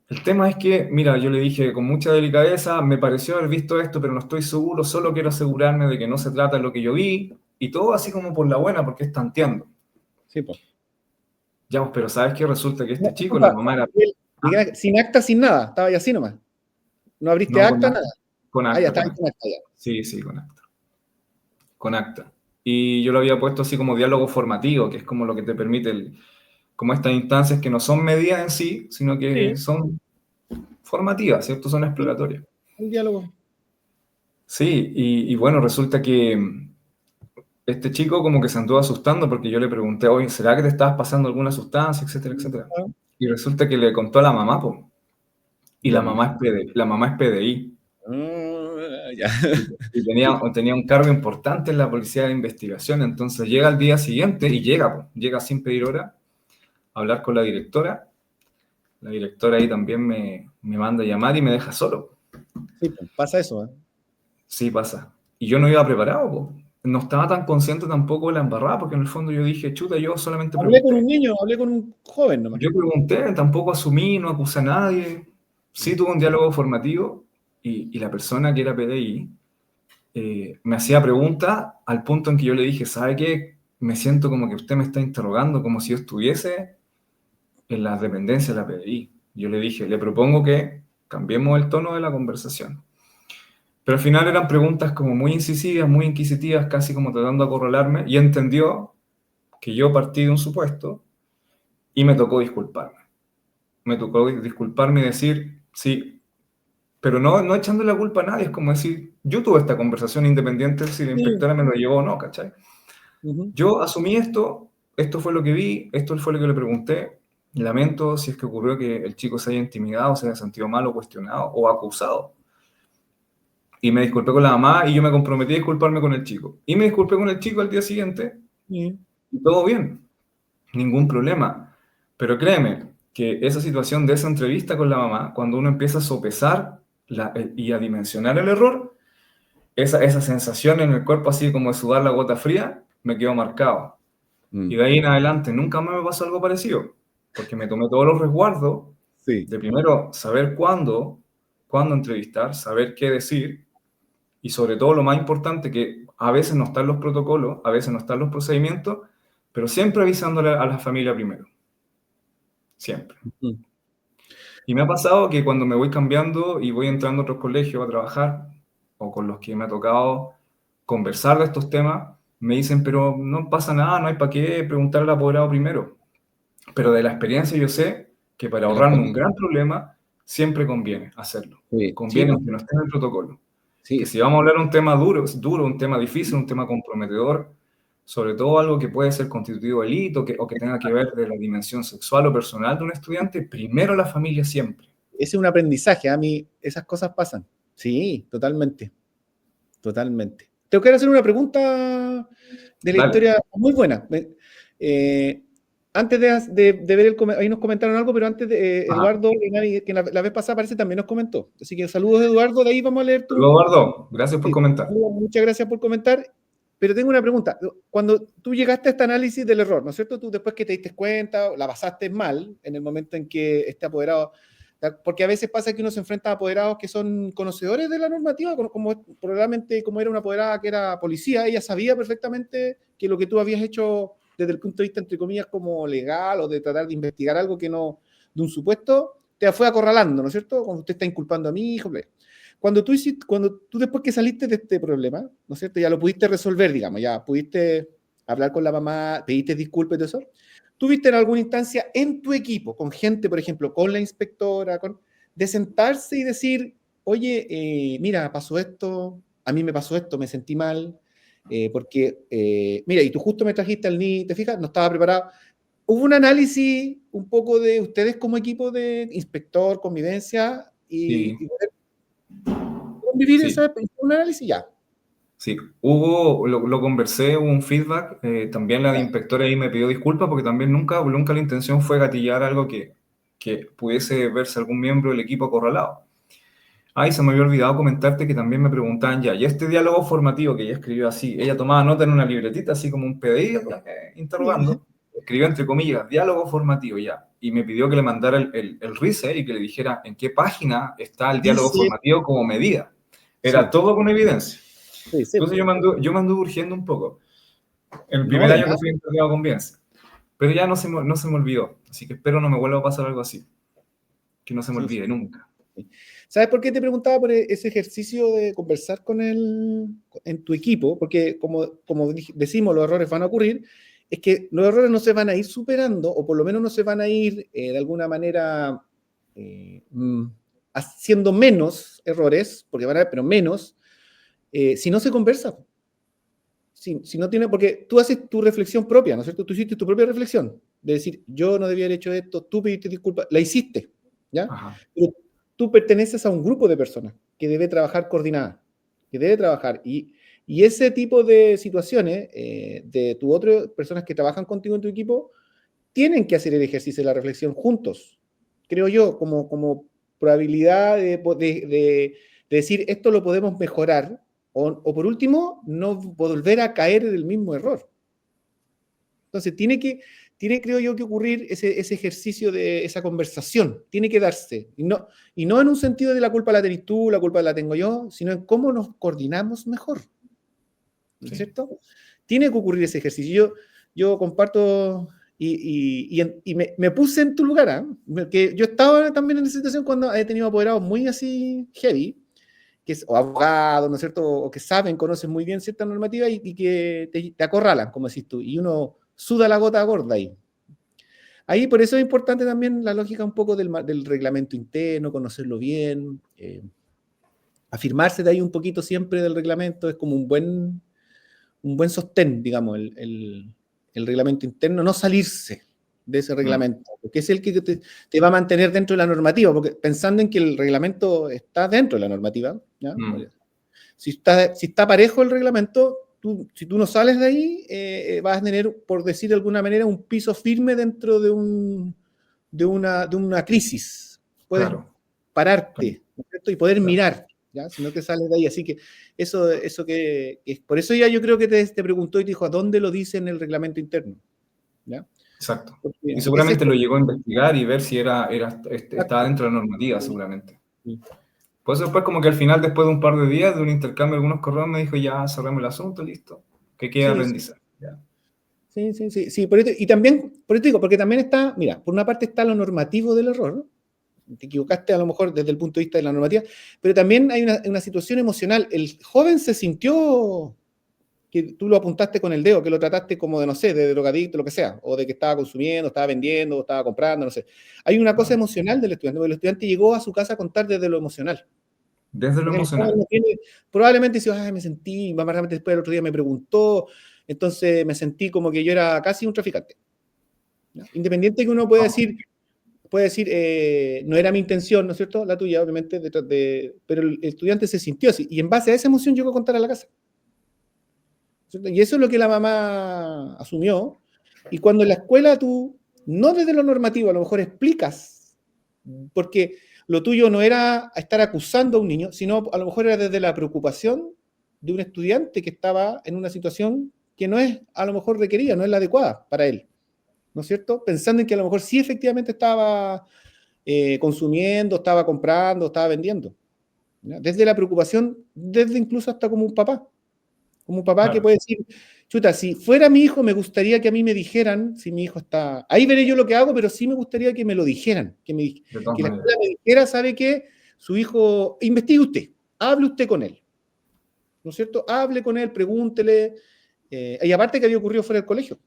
El tema es que, mira, yo le dije con mucha delicadeza, me pareció haber visto esto, pero no estoy seguro, solo quiero asegurarme de que no se trata de lo que yo vi, y todo así como por la buena, porque es tanteando. Sí, pues. Ya, pues, pero ¿sabes qué? Resulta que No, este chico, la disculpa, mamá era... sin acta, sin nada, estaba ahí así nomás. No abriste No, acta, nada. con Ah, ya acta, estaba con ahí acta. con acta ya. Sí, sí, con acta. Con acta. Y yo lo había puesto así como diálogo formativo, que es como lo que te permite, como estas instancias que no son medidas en sí, sino que Sí, son formativas, ¿cierto? Son sí, exploratorias. un diálogo. Sí, y bueno, resulta que este chico como que se anduvo asustando porque yo le pregunté, oye, ¿será que te estabas pasando alguna sustancia, etcétera, etcétera? Ah, Y resulta que le contó a la mamá, po, y ya me imagino. La mamá es PDI. Ya. Y tenía un cargo importante en la policía de investigación, entonces llega al día siguiente y llega, po, llega sin pedir hora a hablar con la directora. La directora ahí también me manda a llamar y me deja solo. Sí, pues, pasa eso, ¿eh? Sí, pasa. Y yo no iba preparado, po. No estaba tan consciente tampoco de la embarrada, porque en el fondo yo dije, chuta, yo solamente Hablé con un pregunté. niño, hablé con un joven nomás. Yo pregunté, tampoco asumí, no acusé a nadie. Sí tuve un diálogo formativo y la persona que era PDI me hacía preguntas al punto en que yo le dije, ¿sabe qué? Me siento como que usted me está interrogando como si yo estuviese en la dependencia de la PDI. Yo le dije, le propongo que cambiemos el tono de la conversación. Pero al final eran preguntas como muy incisivas, muy inquisitivas, casi como tratando de acorralarme, y entendió que yo partí de un supuesto y me tocó disculparme. Me tocó disculparme y decir, sí, pero no echando la culpa a nadie, es como decir, yo tuve esta conversación independiente si la Sí. inspectora me lo llevó o no, ¿cachai? Ujú. Yo asumí esto, esto fue lo que vi, esto fue lo que le pregunté, lamento si es que ocurrió que el chico se haya intimidado, se haya sentido mal o cuestionado o acusado. Y me disculpé con la mamá y yo me comprometí a disculparme con el chico. Y me disculpé con el chico al día siguiente Sí. y todo bien, ningún problema. Pero créeme que esa situación de esa entrevista con la mamá, cuando uno empieza a sopesar y a dimensionar el error, esa sensación en el cuerpo así como de sudar la gota fría, me quedó marcado. Y Mm. de ahí en adelante nunca más me pasó algo parecido, porque me tomé todos los resguardos Sí. de primero saber cuándo entrevistar, saber qué decir, y sobre todo lo más importante, que a veces no están los protocolos, a veces no están los procedimientos, pero siempre avisándole a la familia primero, siempre. Mm. Y me ha pasado que cuando me voy cambiando y voy entrando a otros colegios a trabajar, o con los que me ha tocado conversar de estos temas, me dicen, pero no pasa nada, no hay para qué preguntar al apoderado primero. Pero de la experiencia yo sé que para De la ahorrarme un experiencia. gran problema, siempre conviene hacerlo. Sí, sí, Conviene pues, aunque no esté en el protocolo. Que sí. si vamos a hablar de un tema duro, un tema difícil, un tema comprometedor, sobre todo algo que puede ser constitutivo de delito o que tenga que ver de la dimensión sexual o personal de un estudiante, primero la familia siempre. Ese es un aprendizaje. A mí esas cosas pasan. Sí, totalmente. Totalmente. Te quiero hacer una pregunta de la Dale. historia muy buena. Eh, antes de ver ahí nos comentaron algo, pero antes de Ajá. Eduardo, que la vez pasada parece también nos comentó. Así que saludos, Eduardo, de ahí vamos a leer tu. Eduardo, gracias por Sí, comentar. muchas gracias por comentar. Pero tengo una pregunta. Cuando tú llegaste a este análisis del error, ¿no es cierto? Tú después que te diste cuenta, la pasaste mal en el momento en que este apoderado, porque a veces pasa que uno se enfrenta a apoderados que son conocedores de la normativa, como probablemente como era una apoderada que era policía, ella sabía perfectamente que lo que tú habías hecho desde el punto de vista, entre comillas, como legal o de tratar de investigar algo que no, de un supuesto, te fue acorralando, ¿no es cierto? Cuando usted está inculpando a mi hijo, cuando tú después que saliste de este problema, ¿no es cierto? Ya lo pudiste resolver, digamos, ya pudiste hablar con la mamá, pediste disculpas y todo eso. ¿Tuviste en alguna instancia en tu equipo, con gente, por ejemplo, con la inspectora, de sentarse y decir, oye, mira, pasó esto, a mí me pasó esto, me sentí mal, mira, y tú justo me trajiste al NI, ¿te fijas? No estaba preparado. Hubo un análisis un poco de ustedes como equipo de inspector, convivencia, Sí, y vivir sí, un análisis ya. sí. Lo conversé, hubo un feedback. También la Ya. inspectora ahí me pidió disculpas porque también nunca la intención fue gatillar algo que pudiese verse algún miembro del equipo acorralado. Ay, se me había olvidado comentarte que también me preguntaban ya, y este diálogo formativo que ella escribió así, ella tomaba nota en una libretita, así como un PDI, Sí, interrogando. escribió entre comillas, diálogo formativo ya, y me pidió que le mandara el RISE y que le dijera en qué página está el diálogo Dice, formativo como medida. Era sí, todo con evidencia. sí, Entonces yo me anduve urgiendo un poco. El no, primer de año que nada. fui encargado con convivencia. Pero ya no se me olvidó. Así que espero no me vuelva a pasar algo así. Que no se me Sí, olvide sí. nunca. ¿Sabes por qué te preguntaba por ese ejercicio de conversar con en tu equipo? Porque como decimos, los errores van a ocurrir, es que los errores no se van a ir superando, o por lo menos no se van a ir de alguna manera haciendo menos errores, porque van a haber, pero menos, si no se conversa. Si no tiene, porque tú haces tu reflexión propia, ¿no es cierto? Tú hiciste tu propia reflexión, de decir, yo no debía haber hecho esto, tú pediste disculpas, la hiciste, ¿ya? Ajá. Pero tú perteneces a un grupo de personas que debe trabajar coordinada, que debe trabajar, y ese tipo de situaciones, de tu otras personas que trabajan contigo en tu equipo, tienen que hacer el ejercicio de la reflexión juntos, creo yo, como probabilidad de decir, esto lo podemos mejorar, o por último, no volver a caer en el mismo error. Entonces, creo yo, que ocurrir ese ejercicio de esa conversación, tiene que darse, y no en un sentido de la culpa la tenés tú, la culpa la tengo yo, sino en cómo nos coordinamos mejor, ¿no es Sí. cierto? Tiene que ocurrir ese ejercicio. Yo comparto y me puse en tu lugar, ¿eh? Que yo estaba también en esa situación cuando he tenido apoderados muy así heavy, o abogados, ¿no es cierto? O que saben, conocen muy bien cierta normativa y que te acorralan, como decís tú, y uno suda la gota gorda ahí. Ahí por eso es importante también la lógica un poco del reglamento interno, conocerlo bien, afirmarse de ahí un poquito siempre del reglamento, es como un buen sostén, digamos, el reglamento interno, no salirse de ese reglamento, porque es el que te va a mantener dentro de la normativa, porque pensando en que el reglamento está dentro de la normativa, ¿ya? Si está parejo el reglamento, si tú no sales de ahí, vas a tener, por decir de alguna manera, un piso firme dentro de una crisis. Puedes Claro. pararte, ¿no es cierto? Y poder Claro. mirar, ¿ya? Si no te sales de ahí. Así que eso que por eso ya yo creo que te preguntó y te dijo, ¿a dónde lo dice en el reglamento interno? ¿Ya? Exacto. Y Porque ese es seguramente lo llegó a investigar y ver si estaba dentro de la normativa, seguramente. sí. Pues después como que al final, después de un par de días de un intercambio de algunos correos, me dijo, ya cerramos el asunto, listo. Que quede Sí, aprendizaje. Ya. sí, y también, por eso digo, porque también está, mira, por una parte está lo normativo del error, ¿no? Te equivocaste a lo mejor desde el punto de vista de la normativa, pero también hay una situación emocional. El joven se sintió que tú lo apuntaste con el dedo, que lo trataste como de, no sé, de drogadicto, lo que sea, o de que estaba consumiendo, estaba vendiendo, estaba comprando, no sé. Hay una cosa emocional del estudiante, porque el estudiante llegó a su casa a contar desde lo emocional. Desde lo El joven emocional. no tiene, probablemente dice, me sentí, más rápidamente después el otro día me preguntó, entonces me sentí como que yo era casi un traficante. ¿Ya? Independiente que uno puede decir, no era mi intención, ¿no es cierto? La tuya, obviamente, pero el estudiante se sintió así, y en base a esa emoción llegó a contar a la casa. ¿Cierto? Y eso es lo que la mamá asumió, y cuando en la escuela tú, no desde lo normativo, a lo mejor explicas, porque lo tuyo no era estar acusando a un niño, sino a lo mejor era desde la preocupación de un estudiante que estaba en una situación que no es a lo mejor requerida, no es la adecuada para él, ¿no es cierto? Pensando en que a lo mejor sí efectivamente estaba consumiendo, estaba comprando, estaba vendiendo. ¿Ya? Desde la preocupación, desde incluso hasta como un papá que Claro. puede decir, chuta, si fuera mi hijo, me gustaría que a mí me dijeran si mi hijo está, ahí veré yo lo que hago, pero sí me gustaría que me lo dijeran, De todas que la maneras. escuela me dijera, ¿sabe qué? Su hijo, investigue usted, hable usted con él, ¿no es cierto? Hable con él, pregúntele, y aparte que había ocurrido fuera del colegio.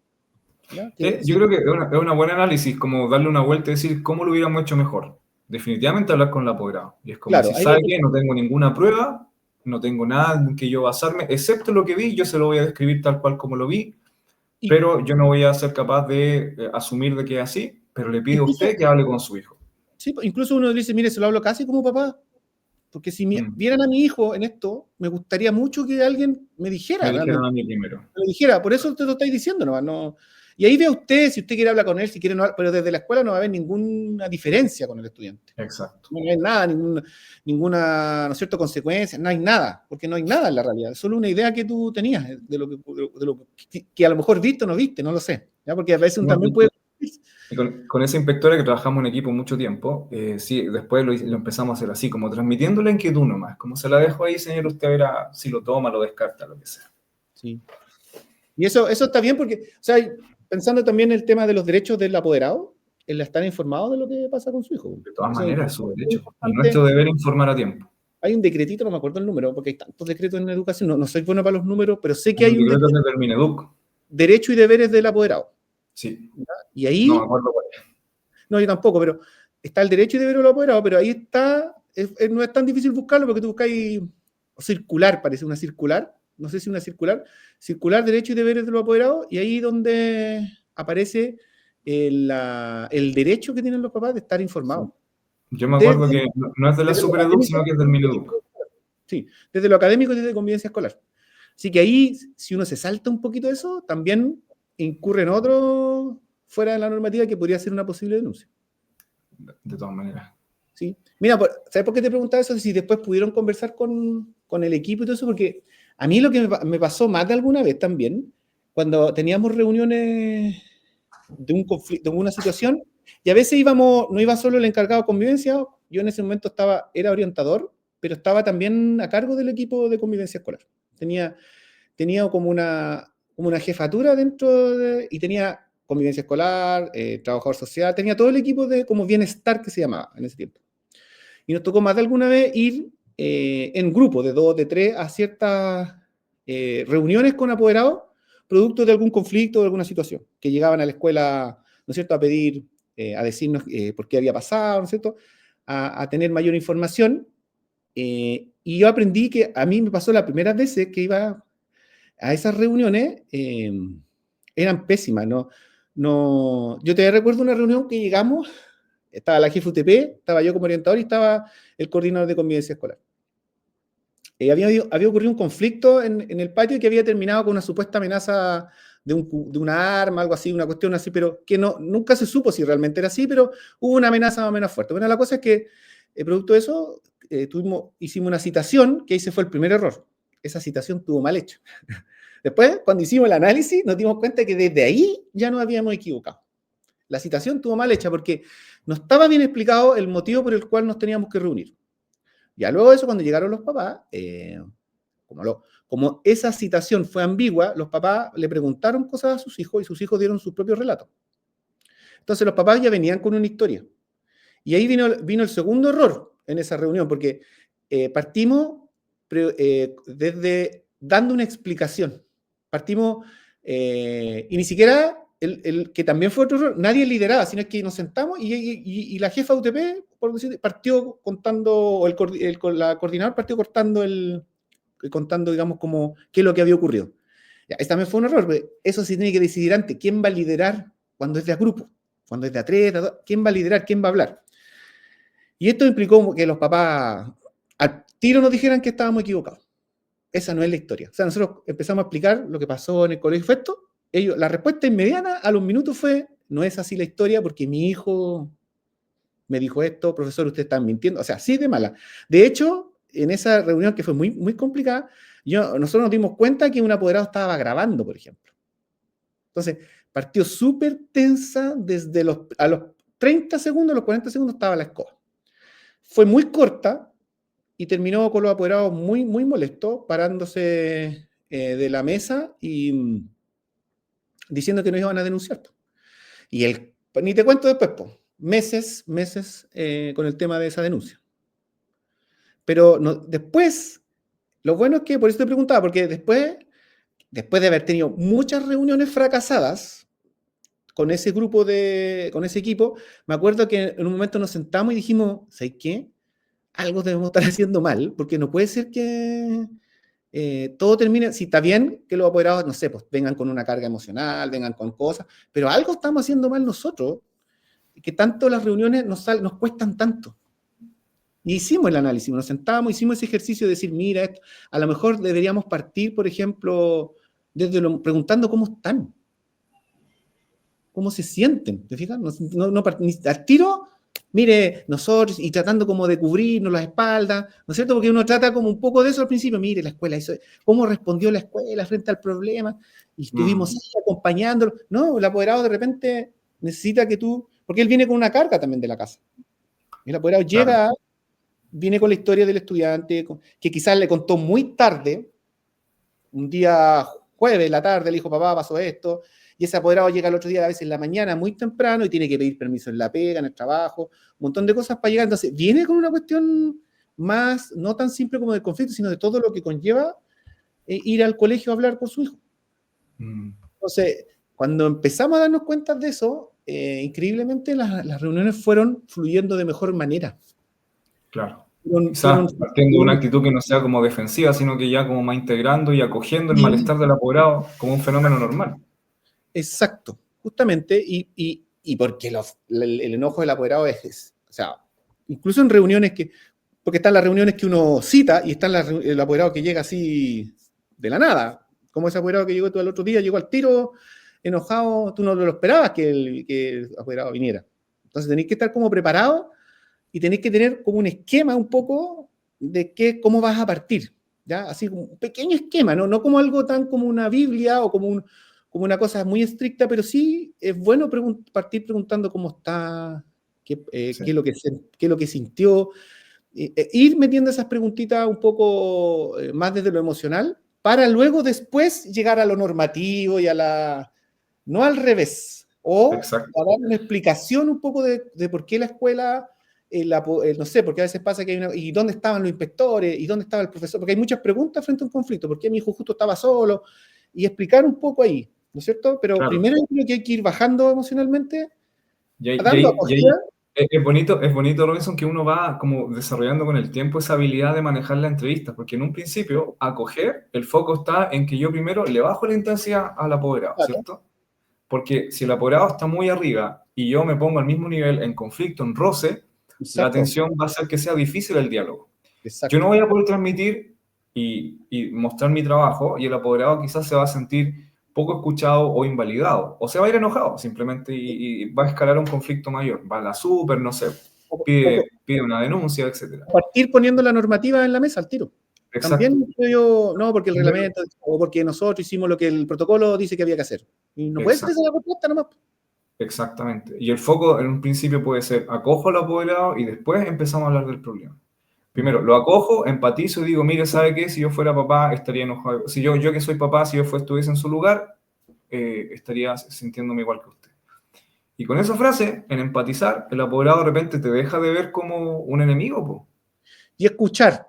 ¿Ya? Sí, yo Sí, creo que es una buena análisis, como darle una vuelta y decir cómo lo hubiéramos hecho mejor. Definitivamente hablar con la apoderada. Y es como claro, decir, ¿sabe qué? No tengo ninguna prueba, no tengo nada en que yo basarme, excepto lo que vi, yo se lo voy a describir tal cual como lo vi, y, pero yo no voy a ser capaz de asumir de que es así, pero le pido a incluso, usted que hable con su hijo. sí, incluso uno dice, mire, se lo hablo casi como papá, porque si vieran a mi hijo en esto, me gustaría mucho que alguien me dijera Me dijeron realmente, a mí primero. me lo dijera, por eso te lo estáis diciendo nomás, no. Y ahí ve usted, si usted quiere hablar con él, si quiere no, pero desde la escuela no va a haber ninguna diferencia con el estudiante. Exacto. No hay nada, ninguna, ¿no es cierto?, consecuencia, no hay nada, porque no hay nada en la realidad, es solo una idea que tú tenías de lo que a lo mejor viste o no viste, no lo sé. ¿ya? Porque a veces uno No, también puede... y con esa inspectora que trabajamos en equipo mucho tiempo, sí, después lo empezamos a hacer así, como transmitiendo la inquietud nomás, como se la dejo ahí, señor, usted verá si lo toma, lo descarta, lo que sea. Sí. Y eso está bien porque, o sea, pensando también en el tema de los derechos del apoderado, él está informado de lo que pasa con su hijo. De todas Eso es maneras, es su muy derecho. Y importante. nuestro deber informar a tiempo. Hay un decretito, no me acuerdo el número, porque hay tantos decretos en educación, no soy bueno para los números, pero sé que Hay hay un un decreto desde el Mineduc. derecho y deberes del apoderado. Sí. ¿Ya? Y No me ahí, acuerdo cuál es. no, yo tampoco, pero está el derecho y deber del apoderado, pero ahí está, no es tan difícil buscarlo porque tú buscáis circular, parece una circular, no sé si una circular derecho y deberes de los apoderados, y ahí donde aparece el derecho que tienen los papás de estar Sí. informados. Yo me acuerdo Desde, que no es de la desde lo Supereduc, sino académico, que es del Mineduc. sí, desde lo académico y desde convivencia escolar. Así que ahí, si uno se salta un poquito de eso, también incurre en otro fuera de la normativa que podría ser una posible denuncia. De todas maneras. ¿Sí? Mira, ¿sabes por qué te preguntaba eso? Si después pudieron conversar con el equipo y todo eso, porque a mí lo que me pasó más de alguna vez también, cuando teníamos reuniones de un conflicto, de una situación, y a veces no iba solo el encargado de convivencia, yo en ese momento era orientador, pero estaba también a cargo del equipo de convivencia escolar. Tenía como una jefatura y tenía convivencia escolar, trabajador social, tenía todo el equipo de como bienestar que se llamaba en ese tiempo. Y nos tocó más de alguna vez ir en grupo de 2, de 3, a ciertas reuniones con apoderados, producto de algún conflicto o de alguna situación, que llegaban a la escuela, ¿no es cierto?, a pedir, a decirnos por qué había pasado, ¿no es cierto?, a tener mayor información. Y yo aprendí que a mí me pasó las primeras veces que iba a esas reuniones, eran pésimas, ¿no? No, yo te recuerdo una reunión que llegamos, estaba la jefa UTP, estaba yo como orientador y estaba el coordinador de convivencia escolar. Había ocurrido un conflicto en el patio que había terminado con una supuesta amenaza de una arma, algo así, una cuestión así, pero que nunca se supo si realmente era así, pero hubo una amenaza más o menos fuerte. Bueno, la cosa es que, producto de eso, hicimos una citación, que ese fue el primer error. Esa citación estuvo mal hecha. Después, cuando hicimos el análisis, nos dimos cuenta que desde ahí ya nos habíamos equivocado. La citación estuvo mal hecha porque no estaba bien explicado el motivo por el cual nos teníamos que reunir. Ya luego de eso, cuando llegaron los papás, como esa citación fue ambigua, los papás le preguntaron cosas a sus hijos y sus hijos dieron sus propios relatos. Entonces los papás ya venían con una historia. Y ahí vino el segundo error en esa reunión, porque partimos desde dando una explicación. Partimos, y ni siquiera, que también fue otro error, nadie lideraba, sino que nos sentamos y la jefa de UTP, por decir, partió contando, o la coordinadora partió contando, digamos, como qué es lo que había ocurrido. Ya, ese también fue un error, porque eso se tiene que decidir antes. ¿Quién va a liderar cuando es de a grupo? Cuando es de a tres, de a dos, ¿quién va a liderar? ¿Quién va a hablar? Y esto implicó que los papás al tiro nos dijeran que estábamos equivocados. Esa no es la historia. O sea, nosotros empezamos a explicar lo que pasó en el colegio. Fue esto. La respuesta inmediata a los minutos fue: no es así la historia porque mi hijo me dijo esto, profesor, usted está mintiendo. O sea, así de mala. De hecho, en esa reunión que fue muy, muy complicada, nosotros nos dimos cuenta que un apoderado estaba grabando, por ejemplo. Entonces, partió súper tensa desde a los 30 segundos, a los 40 segundos estaba la escoba. Fue muy corta y terminó con los apoderados muy, muy molestos, parándose de la mesa y diciendo que nos iban a denunciar. Y ni te cuento después, meses con el tema de esa denuncia. Pero después, lo bueno es que, por eso te preguntaba, porque después de haber tenido muchas reuniones fracasadas con ese grupo, con ese equipo, me acuerdo que en un momento nos sentamos y dijimos: ¿sabes qué? Algo debemos estar haciendo mal, porque no puede ser que todo termine, si está bien que los apoderados, no sé, pues vengan con una carga emocional, vengan con cosas, pero algo estamos haciendo mal nosotros, que tanto las reuniones nos cuestan tanto. Y hicimos el análisis, nos sentamos, hicimos ese ejercicio de decir: mira, a lo mejor deberíamos partir, por ejemplo, preguntando cómo están, cómo se sienten, ¿te fijas? Al tiro mire, nosotros, y tratando como de cubrirnos las espaldas, ¿no es cierto? Porque uno trata como un poco de eso al principio, mire, la escuela, eso, cómo respondió la escuela frente al problema, y estuvimos ahí acompañándolo. No, el apoderado de repente necesita que tú, porque él viene con una carga también de la casa. El apoderado Claro. viene con la historia del estudiante, que quizás le contó muy tarde, un día jueves, en la tarde, le dijo, papá, pasó esto, y ese apoderado llega el otro día, a veces en la mañana, muy temprano, y tiene que pedir permiso en la pega, en el trabajo, un montón de cosas para llegar. Entonces, viene con una cuestión más, no tan simple como del conflicto, sino de todo lo que conlleva ir al colegio a hablar con su hijo. Entonces, cuando empezamos a darnos cuenta de eso, increíblemente las reuniones fueron fluyendo de mejor manera. Claro. Fueron, Quizás partiendo de una actitud que no sea como defensiva, sino que ya como más integrando y acogiendo el sí, malestar del apoderado como un fenómeno normal. exacto, justamente, y porque el enojo del apoderado o sea, incluso en reuniones porque están las reuniones que uno cita y están el apoderado que llega así de la nada, como ese apoderado que llegó tú al otro día, llegó al tiro, enojado, tú no lo esperabas que el apoderado viniera. Entonces tenéis que estar como preparado y tenéis que tener como un esquema un poco de cómo vas a partir, ¿ya? Así como un pequeño esquema, ¿no? No como algo tan como una Biblia o como una cosa muy estricta, pero sí es bueno partir preguntando cómo está, Sí. qué es lo que sintió, ir metiendo esas preguntitas un poco más desde lo emocional, para luego después llegar a lo normativo y no al revés, o Exacto. a dar una explicación un poco de por qué la escuela, no sé, porque a veces pasa que y dónde estaban los inspectores, y dónde estaba el profesor, porque hay muchas preguntas frente a un conflicto, ¿por qué mi hijo justo estaba solo? Y explicar un poco ahí, ¿no es cierto? Pero Claro. primero yo creo que hay que ir bajando emocionalmente, Y ahí, y dando ahí- y acogida. ahí es bonito, Robinson, que uno va como desarrollando con el tiempo esa habilidad de manejar la entrevista, porque en un principio, acoger, el foco está en que yo primero le bajo la intensidad al apoderado, ¿cierto? Porque si el apoderado está muy arriba y yo me pongo al mismo nivel en conflicto, en roce, la Exacto, tensión va a hacer que sea difícil el diálogo. Yo no exacto. voy a poder transmitir y mostrar mi trabajo y el apoderado quizás se va a sentir poco escuchado o invalidado, o se va a ir enojado simplemente y va a escalar un conflicto mayor, va a la super, no sé, pide una denuncia, etc. Partir poniendo la normativa en la mesa al tiro. Exacto. También yo, no, porque el reglamento, o porque nosotros hicimos lo que el protocolo dice que había que hacer. Y no puede ser esa Exacto. la respuesta nomás. Exactamente. Y el foco en un principio puede ser acojo al apoderado y después empezamos a hablar del problema. Primero, lo acojo, empatizo y digo, mire, ¿sabe qué? Si yo fuera papá, estaría enojado. Si yo que soy papá, si yo estuviese en su lugar, estaría sintiéndome igual que usted. Y con esa frase, en empatizar, el apoderado de repente te deja de ver como un enemigo, po. Y escuchar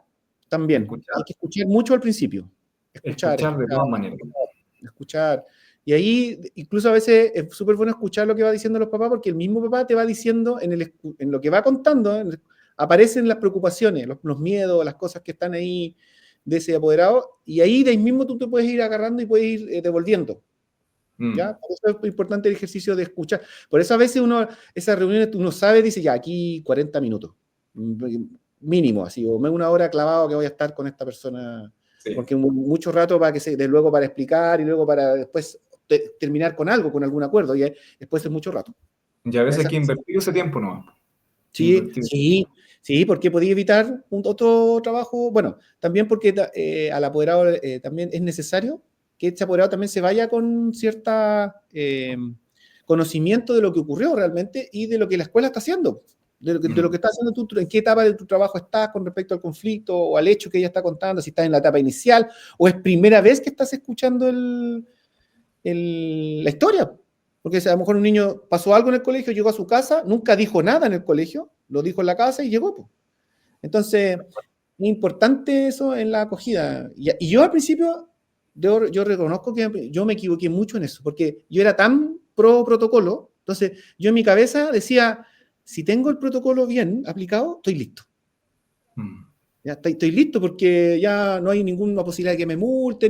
también. Hay Escuchar, que escuchar mucho al principio. Escuchar, escuchar de escuchar, todas maneras. escuchar. Y ahí, incluso a veces es súper bueno escuchar lo que va diciendo los papás, porque el mismo papá te va diciendo, en lo que va contando, aparecen las preocupaciones, los miedos, las cosas que están ahí de ese apoderado, y ahí de ahí mismo tú te puedes ir agarrando y puedes ir devolviendo. ¿Ya? Por eso es importante el ejercicio de escuchar. Por eso a veces esas reuniones uno sabe, dice, ya, aquí 40 minutos, mínimo, así, o una hora clavado que voy a estar con esta persona, Sí. porque mucho rato para de luego para explicar y luego para después terminar con algo, con algún acuerdo, y después es mucho rato. Y a veces hay Esa- que invertir ese tiempo, ¿no? Sí, Invertir. sí, sí, porque podía evitar otro trabajo, bueno, también porque al apoderado también es necesario que este apoderado también se vaya con cierta conocimiento de lo que ocurrió realmente y de lo que la escuela está haciendo, de lo que está haciendo tú, en qué etapa de tu trabajo estás con respecto al conflicto o al hecho que ella está contando, si estás en la etapa inicial o es primera vez que estás escuchando la historia. Porque si a lo mejor un niño pasó algo en el colegio, llegó a su casa, nunca dijo nada en el colegio, lo dijo en la casa y llegó. Pues. Entonces, es importante eso en la acogida. Y yo al principio, yo reconozco que yo me equivoqué mucho en eso, porque yo era tan pro protocolo, entonces yo en mi cabeza decía, si tengo el protocolo bien aplicado, estoy listo. Ya estoy listo porque ya no hay ninguna posibilidad de que me multe,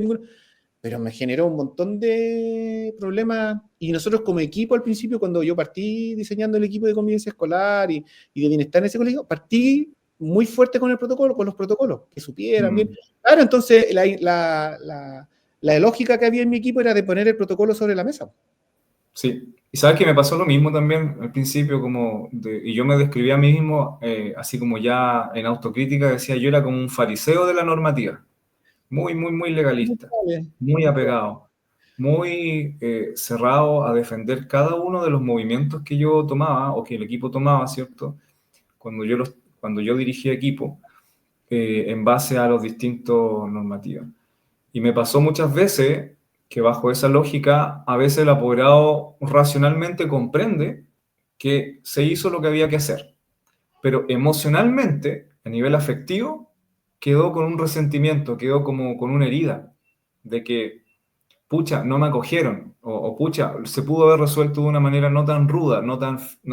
pero me generó un montón de problemas. Y nosotros como equipo al principio, cuando yo partí diseñando el equipo de convivencia escolar y de bienestar en ese colegio, partí muy fuerte con el protocolo, con los protocolos, que supieran bien. Claro, entonces la lógica que había en mi equipo era de poner el protocolo sobre la mesa. Sí. Y sabes que me pasó lo mismo también al principio, y yo me describía a mí mismo, así como ya en autocrítica, decía yo era como un fariseo de la normativa, muy, muy, muy legalista, muy apegado, muy cerrado a defender cada uno de los movimientos que yo tomaba o que el equipo tomaba, ¿cierto? Cuando yo dirigía equipo, en base a los distintos normativas. Y me pasó muchas veces que bajo esa lógica, a veces el apoderado racionalmente comprende que se hizo lo que había que hacer, pero emocionalmente, a nivel afectivo, quedó con un resentimiento, quedó como con una herida de que, pucha, no me acogieron, o pucha, se pudo haber resuelto de una manera no tan ruda, no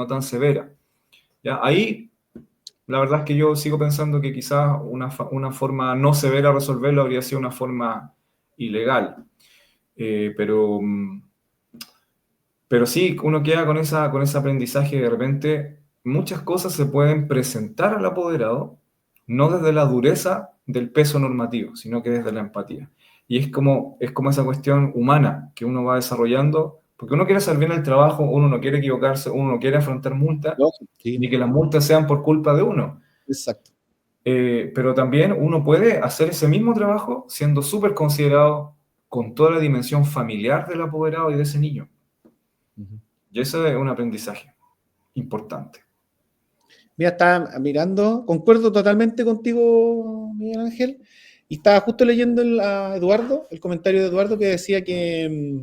tan severa. ¿Ya? Ahí, la verdad es que yo sigo pensando que quizás una forma no severa de resolverlo habría sido una forma ilegal. Eh, pero, mm, pero sí, uno queda con ese aprendizaje. De repente, muchas cosas se pueden presentar al apoderado, no desde la dureza del peso normativo, sino que desde la empatía. Y es como esa cuestión humana que uno va desarrollando, porque uno quiere hacer bien el trabajo, uno no quiere equivocarse, uno no quiere afrontar multas, Lógico, sí, ni que las multas sean por culpa de uno. exacto. Pero también uno puede hacer ese mismo trabajo siendo súper considerado con toda la dimensión familiar del apoderado y de ese niño. Ujú. Y eso es un aprendizaje importante. Mira, estaba mirando, concuerdo totalmente contigo, Miguel Ángel, y estaba justo leyendo a Eduardo, el comentario de Eduardo que decía que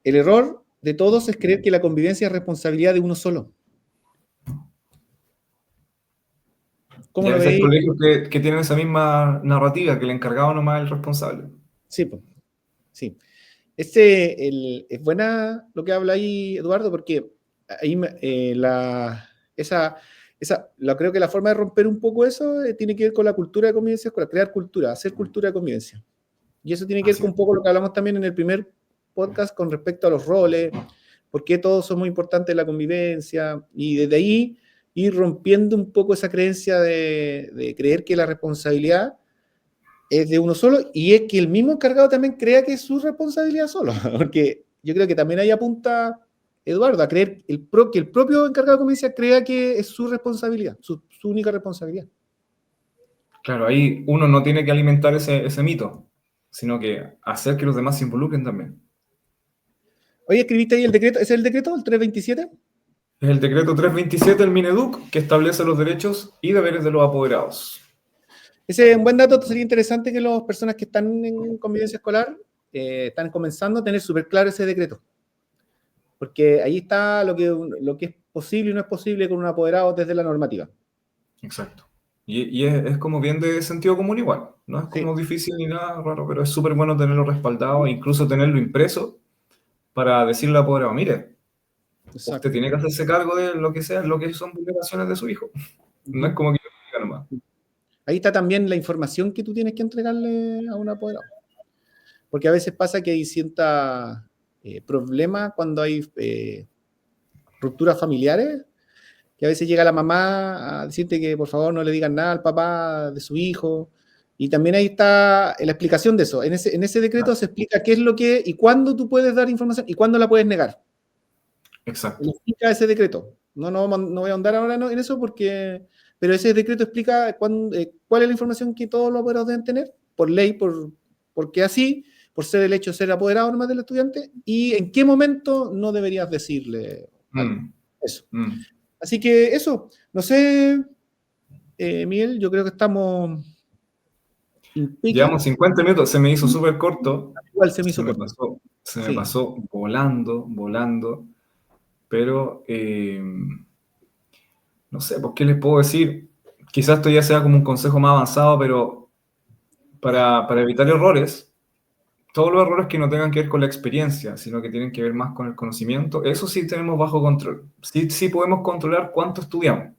el error de todos es creer que la convivencia es responsabilidad de uno solo. Y ¿Cómo a lo veces hay veis? colegios que tienen esa misma narrativa, que el encargado nomás es el responsable. Sí, pues, sí. Es buena lo que habla ahí Eduardo, porque ahí esa, creo que la forma de romper un poco eso tiene que ver con la cultura de convivencia escolar, crear cultura, hacer cultura de convivencia. Y eso tiene que ver Así con es. un poco lo que hablamos también en el primer podcast con respecto a los roles, por qué todos son muy importantes en la convivencia, y desde ahí ir rompiendo un poco esa creencia de creer que la responsabilidad es de uno solo, y es que el mismo encargado también crea que es su responsabilidad solo, porque yo creo que también ahí apunta Eduardo a creer que el propio encargado de convivencia crea que es su responsabilidad, su única responsabilidad. Claro, ahí uno no tiene que alimentar ese mito, sino que hacer que los demás se involucren también. Oye, escribiste ahí el decreto, ¿ese es el decreto, el 327? Es el decreto 327 del Mineduc que establece los derechos y deberes de los apoderados. Ese es un buen dato, sería interesante que las personas que están en convivencia escolar están comenzando a tener súper claro ese decreto, porque ahí está lo que es posible y no es posible con un apoderado desde la normativa. Exacto. Y es como bien de sentido común igual. No es Sí, como difícil ni nada raro, pero es súper bueno tenerlo respaldado e incluso tenerlo impreso para decirle al apoderado, mire, usted exacto. tiene que hacerse cargo de lo que sea, lo que son vulneraciones de su hijo. No es Uh-huh. como que yo diga nomás. Ahí está también la información que tú tienes que entregarle a un apoderado. Porque a veces pasa que hay cierta problema cuando hay rupturas familiares, que a veces llega la mamá a decirte que por favor no le digan nada al papá de su hijo. Y también ahí está la explicación de eso. En ese decreto se explica qué es lo que y cuándo tú puedes dar información y cuándo la puedes negar. Exacto. Explica ese decreto. No voy a ahondar ahora en eso porque, pero ese decreto explica cuál es la información que todos los apoderados deben tener, por ley, porque así, por ser el hecho de ser apoderado nomás del estudiante, y en qué momento no deberías decirle algo. Mm, Eso. mm. Así que eso, no sé, Miguel, yo creo que estamos impeque, Llevamos 50 minutos, se me hizo súper corto, igual se me se hizo me corto. pasó, se me Sí, pasó volando, volando, pero no sé, ¿por qué les puedo decir? Quizás esto ya sea como un consejo más avanzado, pero para evitar errores, todos los errores que no tengan que ver con la experiencia, sino que tienen que ver más con el conocimiento, eso sí tenemos bajo control. Sí, sí podemos controlar cuánto estudiamos.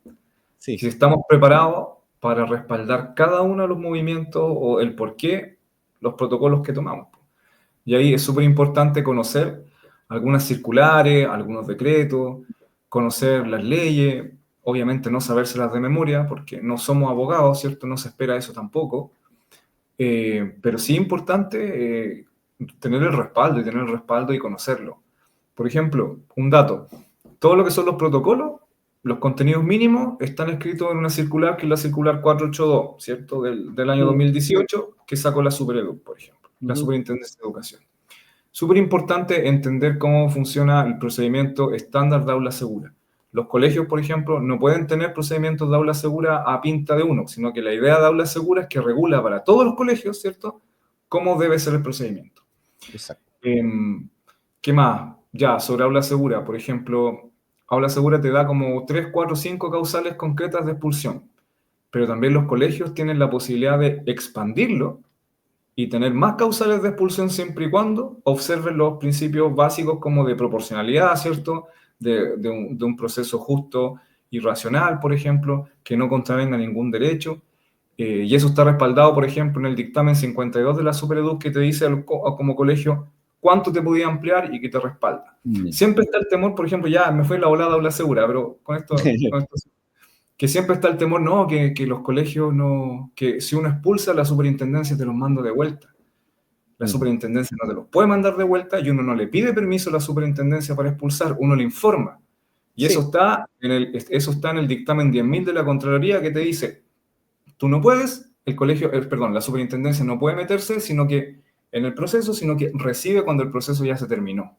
sí. Si estamos preparados para respaldar cada uno de los movimientos o el por qué, los protocolos que tomamos. Y ahí es súper importante conocer algunas circulares, algunos decretos, conocer las leyes, obviamente no sabérselas de memoria, porque no somos abogados, ¿cierto? No se espera eso tampoco. Pero sí es importante tener el respaldo y conocerlo. Por ejemplo, un dato. Todo lo que son los protocolos, los contenidos mínimos, están escritos en una circular que es la circular 482, ¿cierto? Del año 2018, que sacó la SuperEduc, por ejemplo, la Superintendencia de Educación. Súper importante entender cómo funciona el procedimiento estándar de aula segura. Los colegios, por ejemplo, no pueden tener procedimientos de aula segura a pinta de uno, sino que la idea de aula segura es que regula para todos los colegios, ¿cierto?, cómo debe ser el procedimiento. Exacto. ¿Qué más? Ya, sobre aula segura, por ejemplo, aula segura te da como 3, 4, 5 causales concretas de expulsión, pero también los colegios tienen la posibilidad de expandirlo y tener más causales de expulsión siempre y cuando observen los principios básicos como de proporcionalidad, ¿cierto? De un proceso justo y racional, por ejemplo, que no contravenga ningún derecho. Y eso está respaldado, por ejemplo, en el dictamen 52 de la SuperEduc, que te dice como colegio cuánto te podía ampliar y que te respalda. Siempre está el temor, por ejemplo, ya me fue la volada aula segura, pero con esto que siempre está el temor, no, que los colegios no, que si uno expulsa, la superintendencia te los manda de vuelta. La superintendencia no te los puede mandar de vuelta y uno no le pide permiso a la superintendencia para expulsar, uno le informa. Y eso está en el dictamen 10.000 de la Contraloría que te dice, tú no puedes, la superintendencia no puede meterse, sino que en el proceso, sino que recibe cuando el proceso ya se terminó.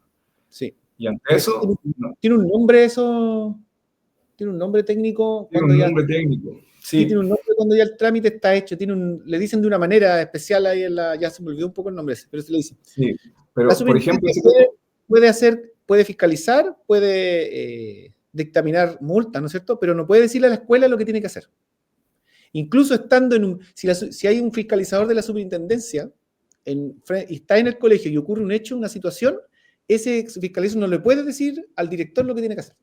Sí. Y ante eso... ¿Tiene un nombre eso? ¿Tiene un nombre técnico? Tiene un nombre técnico. Sí, tiene un nombre cuando ya el trámite está hecho. Le dicen de una manera especial ahí ya se me olvidó un poco el nombre, pero se le dice. Sí, pero por ejemplo... puede fiscalizar, puede dictaminar multas, ¿no es cierto? Pero no puede decirle a la escuela lo que tiene que hacer. Incluso estando si hay un fiscalizador de la superintendencia y está en el colegio y ocurre un hecho, una situación, ese fiscalizador no le puede decir al director lo que tiene que hacer.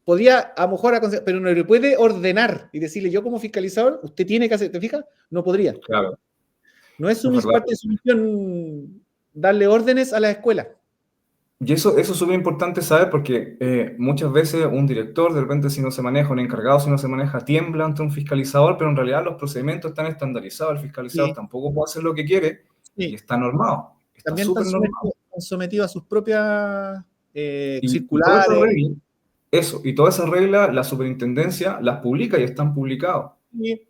Podría, a lo mejor, pero no le puede ordenar y decirle, yo como fiscalizador, usted tiene que hacer, ¿te fijas? No podría. Claro. No es parte de su misión darle órdenes a la escuela. Y eso es súper importante saber porque muchas veces un director, de repente si no se maneja, un encargado si no se maneja, tiembla ante un fiscalizador, pero en realidad los procedimientos están estandarizados, el fiscalizador tampoco puede hacer lo que quiere y está normado. Está súper normado. Están sometidos a sus propias circulares. Y toda esa regla, la superintendencia las publica y están publicados. Sí.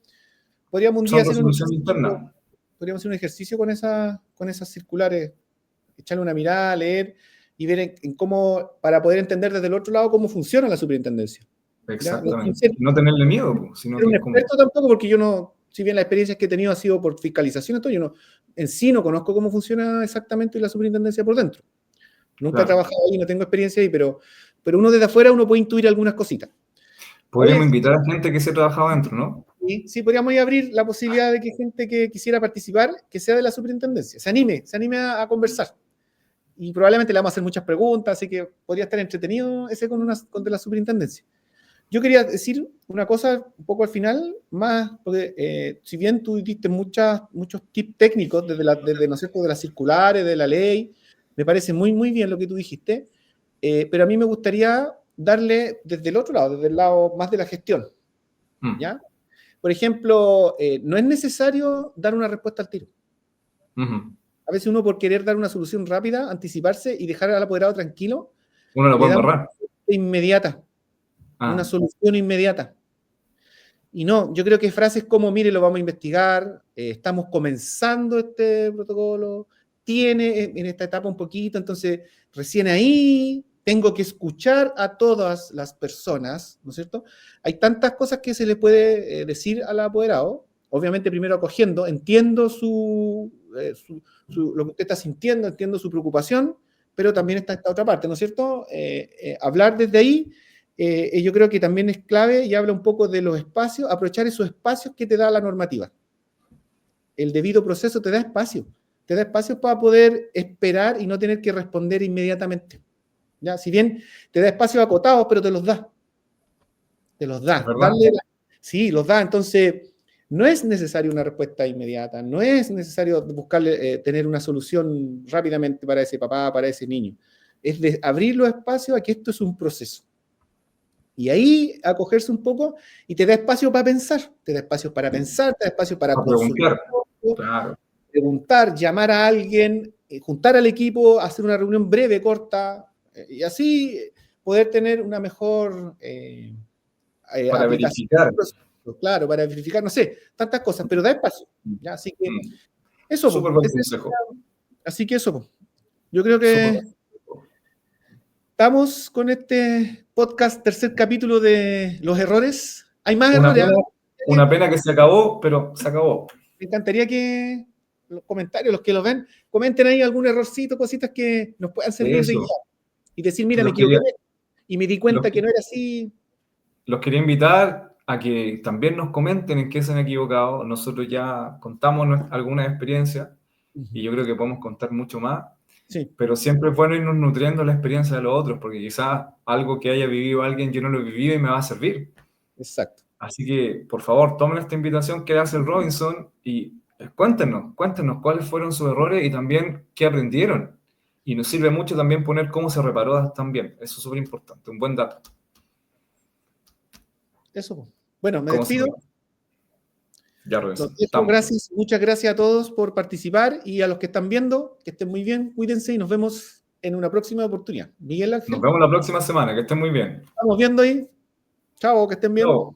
Podríamos un día hacer interna. Podríamos hacer un ejercicio con esas circulares, echarle una mirada, leer y ver en cómo, para poder entender desde el otro lado cómo funciona la superintendencia. Exactamente. No tenerle miedo. Sino un experto tampoco, porque yo no, si bien las experiencias que he tenido ha sido por fiscalización, yo no, en sí no conozco cómo funciona exactamente la superintendencia por dentro. Nunca he trabajado ahí, no tengo experiencia ahí, pero uno desde afuera uno puede intuir algunas cositas. Podríamos invitar a gente que se trabajaba dentro, ¿no? Sí, podríamos abrir la posibilidad de que gente que quisiera participar, que sea de la superintendencia, se anime a conversar. Y probablemente le vamos a hacer muchas preguntas, así que podría estar entretenido ese con de la superintendencia. Yo quería decir una cosa un poco al final, más, porque si bien tú diste muchos tips técnicos desde ¿no es cierto?, de las circulares, de la ley, me parece muy, muy bien lo que tú dijiste, pero a mí me gustaría darle desde el otro lado, desde el lado más de la gestión, ¿ya? Por ejemplo, no es necesario dar una respuesta al tiro. A veces uno, por querer dar una solución rápida, anticiparse y dejar al apoderado tranquilo, uno lo puede embarrar. Una solución inmediata. Y no, yo creo que frases como, mire, lo vamos a investigar, estamos comenzando este protocolo, tiene en esta etapa un poquito, entonces recién ahí tengo que escuchar a todas las personas, ¿no es cierto? Hay tantas cosas que se le puede decir al apoderado, obviamente primero acogiendo, entiendo lo que usted está sintiendo, entiendo su preocupación, pero también está esta otra parte, ¿no es cierto? Hablar desde ahí, yo creo que también es clave y habla un poco de los espacios, aprovechar esos espacios que te da la normativa. El debido proceso te da espacios para poder esperar y no tener que responder inmediatamente. ¿Ya? Si bien te da espacios acotados, pero te los da. Sí, los da. Entonces, no es necesario una respuesta inmediata, no es necesario buscarle, tener una solución rápidamente para ese papá, para ese niño. Es de abrir los espacios a que esto es un proceso. Y ahí acogerse un poco y te da espacio para pensar, te da espacio para consultar, preguntar, llamar a alguien, juntar al equipo, hacer una reunión breve, corta, y así poder tener una mejor Para aplicación. verificar. Claro, para verificar, no sé, tantas cosas, pero da espacio. ¿Ya? Así que eso, Súper buen consejo. así que eso, yo creo que estamos con este podcast, tercer capítulo de los errores. Hay más errores. Una pena que se acabó, pero se acabó. Me encantaría que los comentarios, los que lo ven, comenten ahí algún errorcito, cositas que nos puedan servir de guía. Y decir, mira, me equivoqué y me di cuenta que no era así. Los quería invitar a que también nos comenten en qué se han equivocado. Nosotros ya contamos algunas experiencias y yo creo que podemos contar mucho más. Sí. Pero siempre es bueno irnos nutriendo la experiencia de los otros, porque quizás algo que haya vivido alguien yo no lo he vivido y me va a servir. Exacto. Así que, por favor, tomen esta invitación que hace el Robinson y cuéntenos cuáles fueron sus errores y también qué aprendieron. Y nos sirve mucho también poner cómo se reparó también. Eso es súper importante, un buen dato. Eso. Bueno, me despido. Ya, Robinson. Gracias, muchas gracias a todos por participar y a los que están viendo, que estén muy bien, cuídense y nos vemos en una próxima oportunidad. Miguel Ángel. Nos vemos la próxima semana, que estén muy bien. Estamos viendo ahí. Chao, que estén bien. Chao.